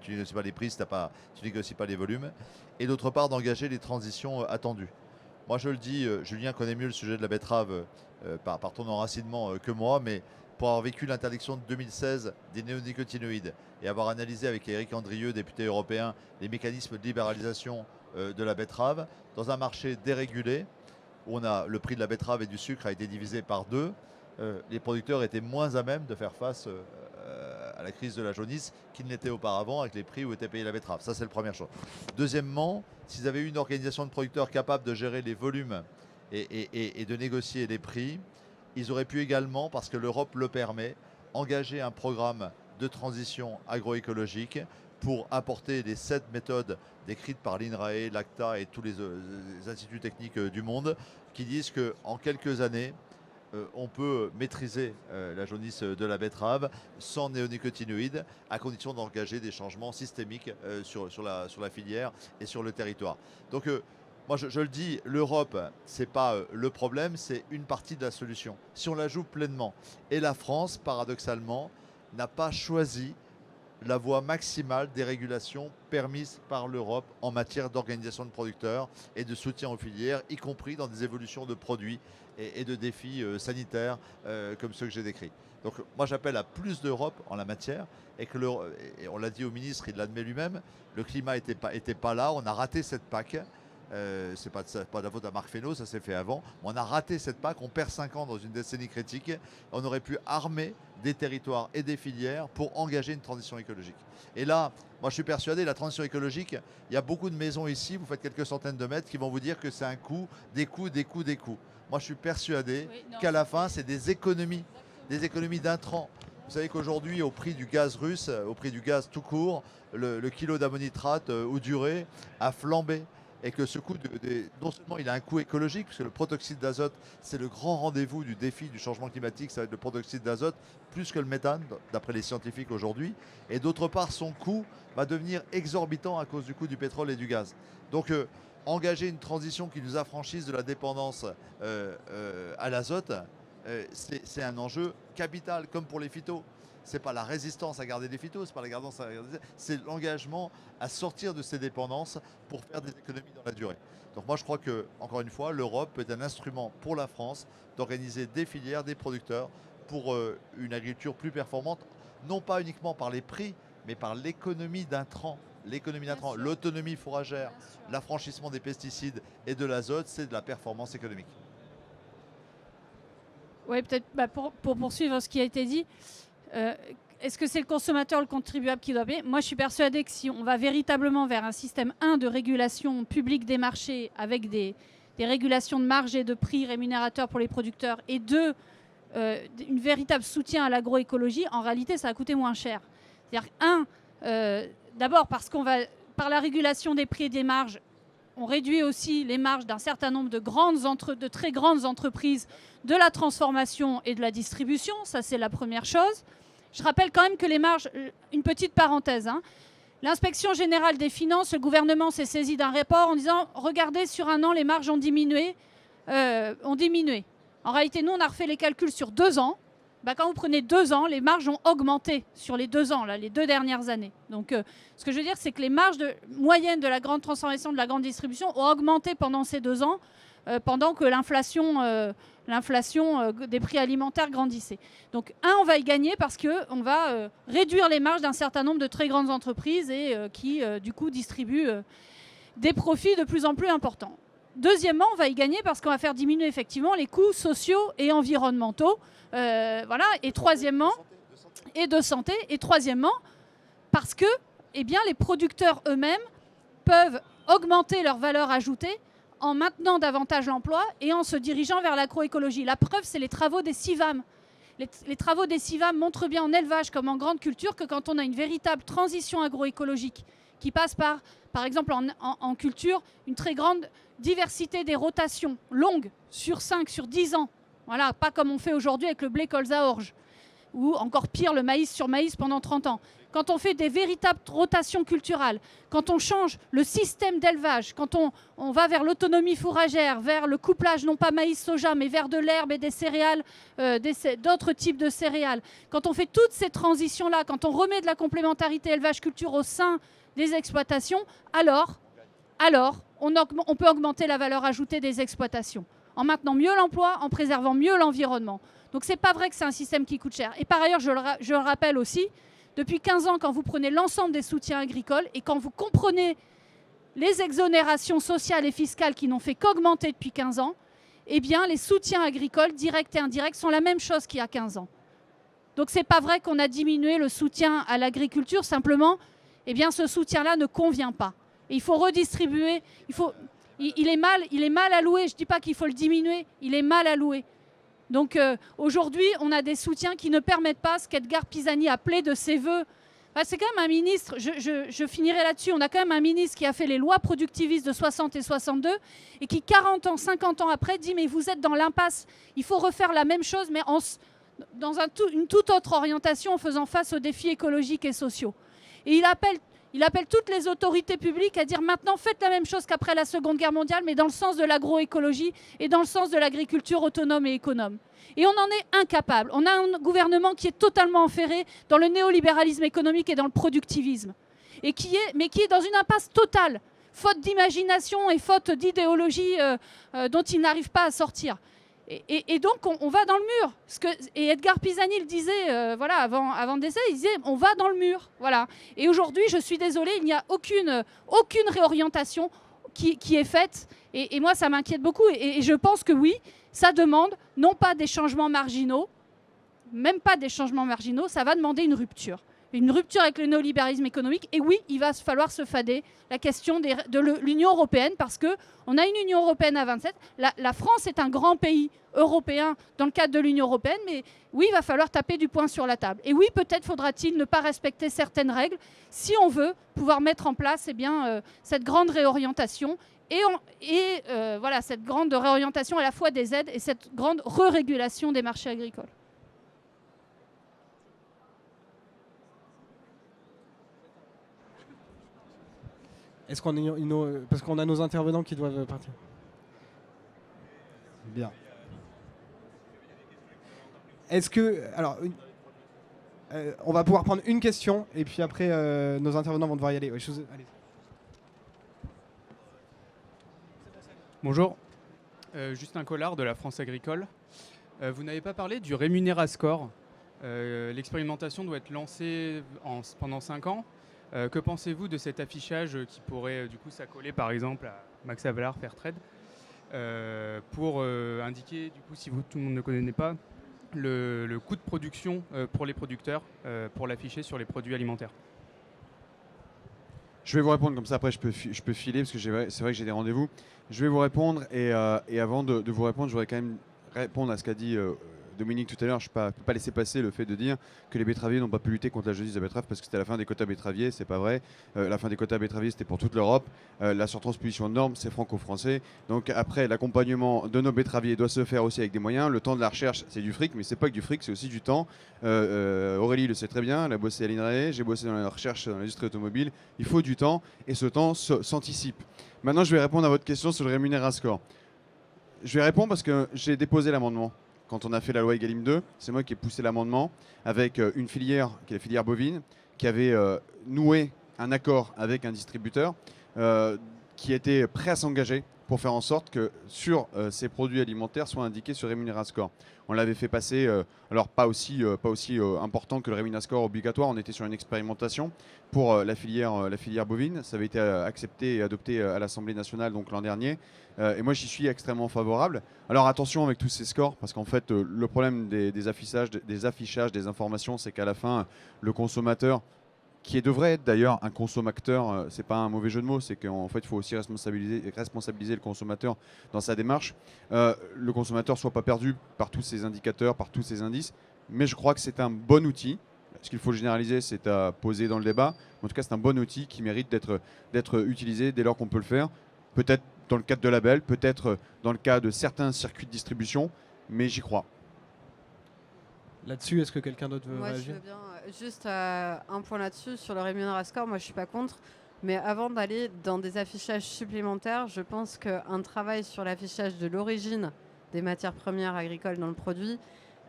tu négocies pas les prix si tu négocies pas les volumes, et d'autre part d'engager les transitions attendues. Moi je le dis, Julien connaît mieux le sujet de la betterave par ton enracinement que moi, mais pour avoir vécu l'interdiction de 2016 des néonicotinoïdes et avoir analysé avec Éric Andrieux, député européen, les mécanismes de libéralisation de la betterave, dans un marché dérégulé, où le prix de la betterave et du sucre a été divisé par 2, les producteurs étaient moins à même de faire face à la crise de la jaunisse qu'ils ne l'étaient auparavant avec les prix où était payée la betterave. Ça, c'est la première chose. Deuxièmement, s'ils avaient eu une organisation de producteurs capable de gérer les volumes et de négocier les prix, ils auraient pu également, parce que l'Europe le permet, engager un programme de transition agroécologique pour apporter les 7 méthodes décrites par l'INRAE, l'ACTA et tous les instituts techniques du monde qui disent qu'en quelques années, on peut maîtriser la jaunisse de la betterave sans néonicotinoïdes, à condition d'engager des changements systémiques sur la filière et sur le territoire. Donc moi je le dis, l'Europe, ce n'est pas le problème, c'est une partie de la solution, si on la joue pleinement. Et la France, paradoxalement, n'a pas choisi la voie maximale des régulations permises par l'Europe en matière d'organisation de producteurs et de soutien aux filières, y compris dans des évolutions de produits et de défis sanitaires comme ceux que j'ai décrits. Donc moi j'appelle à plus d'Europe en la matière et on l'a dit au ministre, il l'admet lui-même, le climat était pas là, on a raté cette PAC. C'est pas de la faute à Marc Fesneau, ça s'est fait avant. On a raté cette PAC, on perd 5 ans dans une décennie critique. On aurait pu armer des territoires et des filières pour engager une transition écologique. Et là, moi je suis persuadé, la transition écologique, il y a beaucoup de maisons ici, vous faites quelques centaines de mètres, qui vont vous dire que c'est un coût, des coûts. Moi je suis persuadé qu'à la fin, c'est des économies d'intrants. Vous savez qu'aujourd'hui, au prix du gaz russe, au prix du gaz tout court, le kilo d'ammonitrate ou d'urée a flambé. et que ce coût, non seulement il a un coût écologique, puisque le protoxyde d'azote, c'est le grand rendez-vous du défi du changement climatique, ça va être le protoxyde d'azote, plus que le méthane, d'après les scientifiques aujourd'hui. Et d'autre part, son coût va devenir exorbitant à cause du coût du pétrole et du gaz. Donc, engager une transition qui nous affranchisse de la dépendance à l'azote, c'est un enjeu capital, comme pour les phytos. Ce n'est pas la résistance à garder des phytos, c'est l'engagement à sortir de ces dépendances pour faire des économies dans la durée. Donc moi je crois que, encore une fois, l'Europe est un instrument pour la France d'organiser des filières, des producteurs pour une agriculture plus performante, non pas uniquement par les prix, mais par l'économie d'intrants. L'autonomie fourragère, l'affranchissement des pesticides et de l'azote, c'est de la performance économique. Oui, peut-être pour poursuivre ce qui a été dit, est-ce que c'est le consommateur, le contribuable qui doit payer? Moi, je suis persuadée que si on va véritablement vers un système, de régulation publique des marchés avec des régulations de marge et de prix rémunérateurs pour les producteurs, et deux, une véritable soutien à l'agroécologie, en réalité, ça va coûter moins cher. C'est-à-dire, d'abord parce qu'on va, par la régulation des prix et des marges, on réduit aussi les marges d'un certain nombre de très grandes entreprises de la transformation et de la distribution. Ça, c'est la première chose. Je rappelle quand même que les marges, une petite parenthèse, l'Inspection générale des finances, le gouvernement s'est saisi d'un rapport en disant « Regardez, sur un an, les marges ont diminué. En réalité, nous, on a refait les calculs sur 2 ans. Quand vous prenez 2 ans, les marges ont augmenté sur les 2 ans, les 2 dernières années. Donc, ce que je veux dire, c'est que les marges moyennes de la grande transformation, de la grande distribution ont augmenté pendant ces 2 ans, pendant que l'inflation des prix alimentaires grandissait. Donc, on va y gagner parce qu'on va réduire les marges d'un certain nombre de très grandes entreprises et qui, du coup, distribuent des profits de plus en plus importants. Deuxièmement, on va y gagner parce qu'on va faire diminuer effectivement les coûts sociaux et environnementaux. Voilà. Et troisièmement, et de santé. Et troisièmement, parce que les producteurs eux-mêmes peuvent augmenter leur valeur ajoutée en maintenant davantage l'emploi et en se dirigeant vers l'agroécologie. La preuve, c'est les travaux des CIVAM. Les travaux des CIVAM montrent bien en élevage comme en grande culture que quand on a une véritable transition agroécologique qui passe par exemple en culture, une très grande diversité des rotations longues sur 5, sur 10 ans. Voilà, pas comme on fait aujourd'hui avec le blé colza orge, ou encore pire, le maïs sur maïs pendant 30 ans. Quand on fait des véritables rotations culturales, quand on change le système d'élevage, quand on va vers l'autonomie fourragère, vers le couplage non pas maïs-soja, mais vers de l'herbe et des céréales, d'autres types de céréales, quand on fait toutes ces transitions-là, quand on remet de la complémentarité élevage-culture au sein des exploitations, alors on peut augmenter la valeur ajoutée des exploitations, en maintenant mieux l'emploi, en préservant mieux l'environnement. Donc c'est pas vrai que c'est un système qui coûte cher. Et par ailleurs, je le rappelle aussi, depuis 15 ans, quand vous prenez l'ensemble des soutiens agricoles et quand vous comprenez les exonérations sociales et fiscales qui n'ont fait qu'augmenter depuis 15 ans, les soutiens agricoles, directs et indirects, sont la même chose qu'il y a 15 ans. Donc c'est pas vrai qu'on a diminué le soutien à l'agriculture, simplement, ce soutien-là ne convient pas. Et il faut redistribuer, il est mal alloué, je ne dis pas qu'il faut le diminuer, il est mal alloué. Donc aujourd'hui, on a des soutiens qui ne permettent pas ce qu'Edgar Pisani appelait de ses voeux. C'est quand même un ministre, je finirai là-dessus, on a quand même un ministre qui a fait les lois productivistes de 60 et 62 et qui 40 ans, 50 ans après dit « mais vous êtes dans l'impasse, il faut refaire la même chose mais dans une toute autre orientation en faisant face aux défis écologiques et sociaux ». Et il appelle toutes les autorités publiques à dire maintenant faites la même chose qu'après la Seconde Guerre mondiale, mais dans le sens de l'agroécologie et dans le sens de l'agriculture autonome et économe. Et on en est incapable. On a un gouvernement qui est totalement enferré dans le néolibéralisme économique et dans le productivisme. Mais qui est dans une impasse totale, faute d'imagination et faute d'idéologie dont il n'arrive pas à sortir. Et donc, on va dans le mur. Et Edgar Pisani le disait avant le décès, il disait on va dans le mur. Voilà. Et aujourd'hui, je suis désolée, il n'y a aucune réorientation qui est faite. Et moi, ça m'inquiète beaucoup. Et je pense que oui, ça demande non pas des changements marginaux, même pas des changements marginaux, ça va demander une rupture. Une rupture avec le néolibéralisme économique. Et oui, il va falloir se fader la question de l'Union européenne parce qu'on a une Union européenne à 27. La France est un grand pays européen dans le cadre de l'Union européenne, mais oui, il va falloir taper du poing sur la table. Et oui, peut-être faudra-t-il ne pas respecter certaines règles si on veut pouvoir mettre en place cette grande réorientation Voilà, cette grande réorientation à la fois des aides et cette grande re-régulation des marchés agricoles. Est-ce qu'on parce qu'on a nos intervenants qui doivent partir. Bien. Est-ce que... Alors, on va pouvoir prendre une question et puis après, nos intervenants vont devoir y aller. Ouais, allez. Bonjour, Justin Collard de la France Agricole. Vous n'avez pas parlé du Rémunérascore. L'expérimentation doit être lancée pendant 5 ans. Que pensez-vous de cet affichage qui pourrait du coup s'accoler par exemple à Max Havelaar Fairtrade pour indiquer, du coup, si tout le monde ne connaît pas, le coût de production pour les producteurs pour l'afficher sur les produits alimentaires? Je vais vous répondre comme ça, après je peux filer parce que c'est vrai que j'ai des rendez-vous. Je vais vous répondre et avant de vous répondre, je voudrais quand même répondre à ce qu'a dit Dominique tout à l'heure. Je ne peux pas laisser passer le fait de dire que les betteraviers n'ont pas pu lutter contre la jaunisse de la betterave parce que c'était la fin des quotas betteraviers, c'est pas vrai. La fin des quotas betteraviers c'était pour toute l'Europe. La surtransposition de normes c'est franco-français. Donc après l'accompagnement de nos betteraviers doit se faire aussi avec des moyens. Le temps de la recherche c'est du fric, mais c'est pas que du fric, c'est aussi du temps. Aurélie le sait très bien, elle a bossé à l'INRAE, j'ai bossé dans la recherche dans l'industrie automobile. Il faut du temps et ce temps s'anticipe. Maintenant je vais répondre à votre question sur le Rémunérascore. Je vais répondre parce que j'ai déposé l'amendement. Quand on a fait la loi Egalim 2, c'est moi qui ai poussé l'amendement avec une filière, qui est la filière bovine, qui avait noué un accord avec un distributeur qui était prêt à s'engager pour faire en sorte que sur ces produits alimentaires soit indiqué ce Rémunérascore. On l'avait fait passer, alors pas aussi important que le Rémunérascore obligatoire, on était sur une expérimentation pour la filière bovine. Ça avait été accepté et adopté à l'Assemblée nationale donc l'an dernier. Et moi j'y suis extrêmement favorable. Alors attention avec tous ces scores, parce qu'en fait le problème des affichages, des informations, c'est qu'à la fin le consommateur, qui devrait être d'ailleurs un consommateur, c'est pas un mauvais jeu de mots, c'est qu'en fait il faut aussi responsabiliser le consommateur dans sa démarche. Le consommateur soit pas perdu par tous ces indicateurs, par tous ces indices, mais je crois que c'est un bon outil. Ce qu'il faut généraliser, c'est à poser dans le débat. En tout cas, c'est un bon outil qui mérite d'être utilisé dès lors qu'on peut le faire. Peut-être dans le cadre de labels, peut-être dans le cas de certains circuits de distribution, mais j'y crois. Là-dessus, est-ce que quelqu'un d'autre veut Moi, réagir? je veux bien. Juste un point là-dessus, sur le Rémunérascore, moi je suis pas contre. Mais avant d'aller dans des affichages supplémentaires, je pense qu'un travail sur l'affichage de l'origine des matières premières agricoles dans le produit,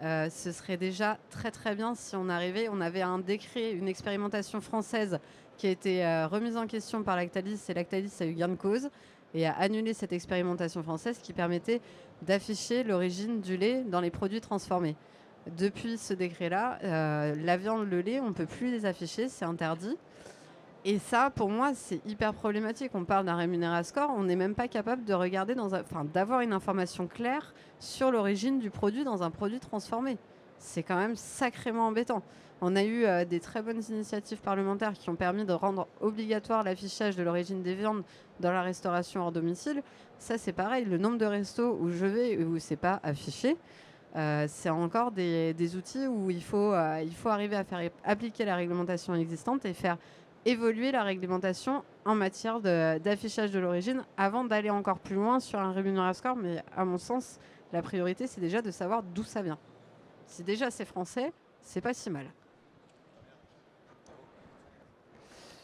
ce serait déjà très très bien si on avait un décret, une expérimentation française qui a été remise en question par Lactalis, et Lactalis a eu gain de cause et a annulé cette expérimentation française qui permettait d'afficher l'origine du lait dans les produits transformés. Depuis ce décret-là, la viande, le lait, on ne peut plus les afficher, c'est interdit. Et ça, pour moi, c'est hyper problématique. On parle d'un Rémunérascore, on n'est même pas capable de regarder, d'avoir une information claire sur l'origine du produit dans un produit transformé. C'est quand même sacrément embêtant. On a eu des très bonnes initiatives parlementaires qui ont permis de rendre obligatoire l'affichage de l'origine des viandes dans la restauration hors domicile. Ça, c'est pareil. Le nombre de restos où je vais et où c'est pas affiché, c'est encore des outils où il faut arriver à faire appliquer la réglementation existante et faire évoluer la réglementation en matière d'affichage de l'origine avant d'aller encore plus loin sur un Rémunérascore. Mais à mon sens, la priorité, c'est déjà de savoir d'où ça vient. Si déjà c'est français, c'est pas si mal.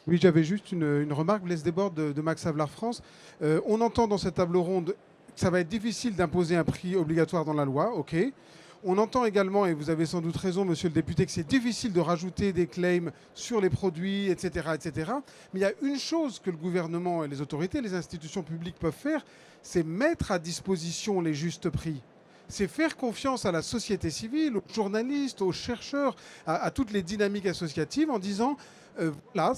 Oui, j'avais juste une remarque, Blaise Desbordes de Max Havelaar France. On entend dans cette table ronde que ça va être difficile d'imposer un prix obligatoire dans la loi, ok. On entend également, et vous avez sans doute raison, monsieur le député, que c'est difficile de rajouter des claims sur les produits, etc., etc. Mais il y a une chose que le gouvernement et les autorités, les institutions publiques peuvent faire, c'est mettre à disposition les justes prix. C'est faire confiance à la société civile, aux journalistes, aux chercheurs, à toutes les dynamiques associatives en disant voilà,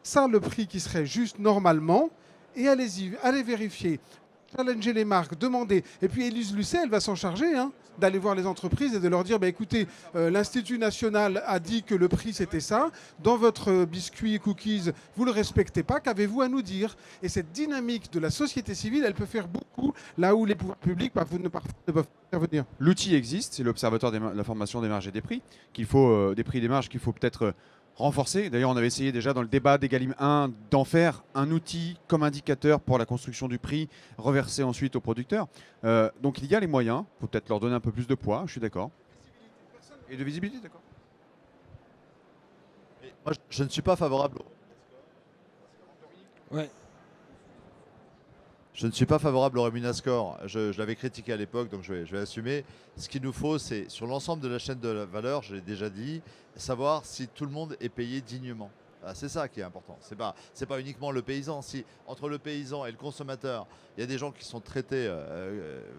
ça le prix qui serait juste normalement, et allez-y, allez vérifier, challenger les marques, demander. Et puis Élise Lucet, elle va s'en charger, d'aller voir les entreprises et de leur dire écoutez, l'Institut national a dit que le prix c'était ça, dans votre biscuit cookies, vous ne le respectez pas, qu'avez-vous à nous dire? Et cette dynamique de la société civile, elle peut faire beaucoup là où les pouvoirs publics parfois ne peuvent pas intervenir. L'outil existe, c'est l'Observatoire de l'information des marges et des prix, des prix et des marges qu'il faut peut-être renforcer. D'ailleurs, on avait essayé déjà dans le débat d'Egalim 1 d'en faire un outil comme indicateur pour la construction du prix, reversé ensuite aux producteurs. Donc il y a les moyens, il faut peut-être leur donner un peu plus de poids, je suis d'accord. Et de visibilité, d'accord. Moi, je ne suis pas favorable. Ouais. Je ne suis pas favorable au Remunascore. Je l'avais critiqué à l'époque, donc je vais assumer. Ce qu'il nous faut, c'est sur l'ensemble de la chaîne de la valeur, je l'ai déjà dit, savoir si tout le monde est payé dignement. Ah, c'est ça qui est important. C'est pas uniquement le paysan. Si entre le paysan et le consommateur, il y a des gens qui sont traités,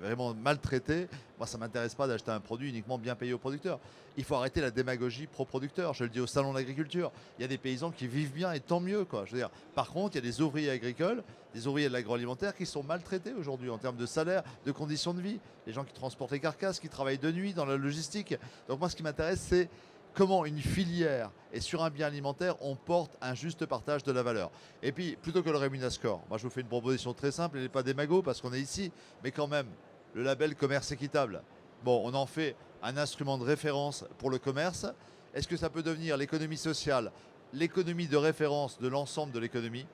vraiment maltraités, moi ça ne m'intéresse pas d'acheter un produit uniquement bien payé au producteur. Il faut arrêter la démagogie pro-producteur. Je le dis au salon de l'agriculture. Il y a des paysans qui vivent bien et tant mieux, quoi. Je veux dire, par contre, il y a des ouvriers agricoles, des ouvriers de l'agroalimentaire qui sont maltraités aujourd'hui en termes de salaire, de conditions de vie. Les gens qui transportent les carcasses, qui travaillent de nuit dans la logistique. Donc moi ce qui m'intéresse, c'est comment une filière et sur un bien alimentaire, on porte un juste partage de la valeur. Et puis, plutôt que le Remunascore, moi je vous fais une proposition très simple, elle n'est pas démago parce qu'on est ici, mais quand même, le label commerce équitable. Bon, on en fait un instrument de référence pour le commerce. Est-ce que ça peut devenir l'économie sociale, l'économie de référence de l'ensemble de l'économie?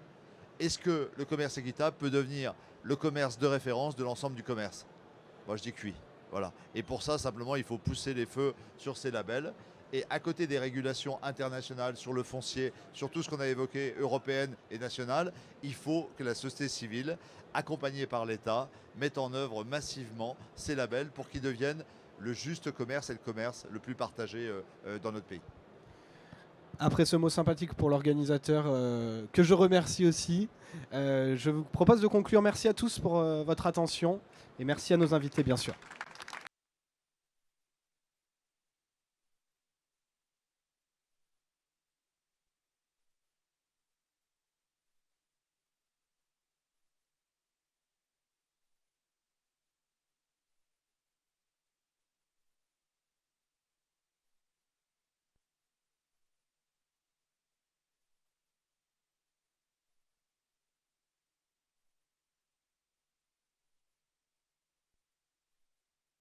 Est-ce que le commerce équitable peut devenir le commerce de référence de l'ensemble du commerce? Moi je dis que oui. Voilà. Et pour ça, simplement, il faut pousser les feux sur ces labels. Et à côté des régulations internationales sur le foncier, sur tout ce qu'on a évoqué, européenne et nationale, il faut que la société civile, accompagnée par l'État, mette en œuvre massivement ces labels pour qu'ils deviennent le juste commerce et le commerce le plus partagé dans notre pays. Après ce mot sympathique pour l'organisateur, que je remercie aussi, je vous propose de conclure. Merci à tous pour votre attention et merci à nos invités, bien sûr.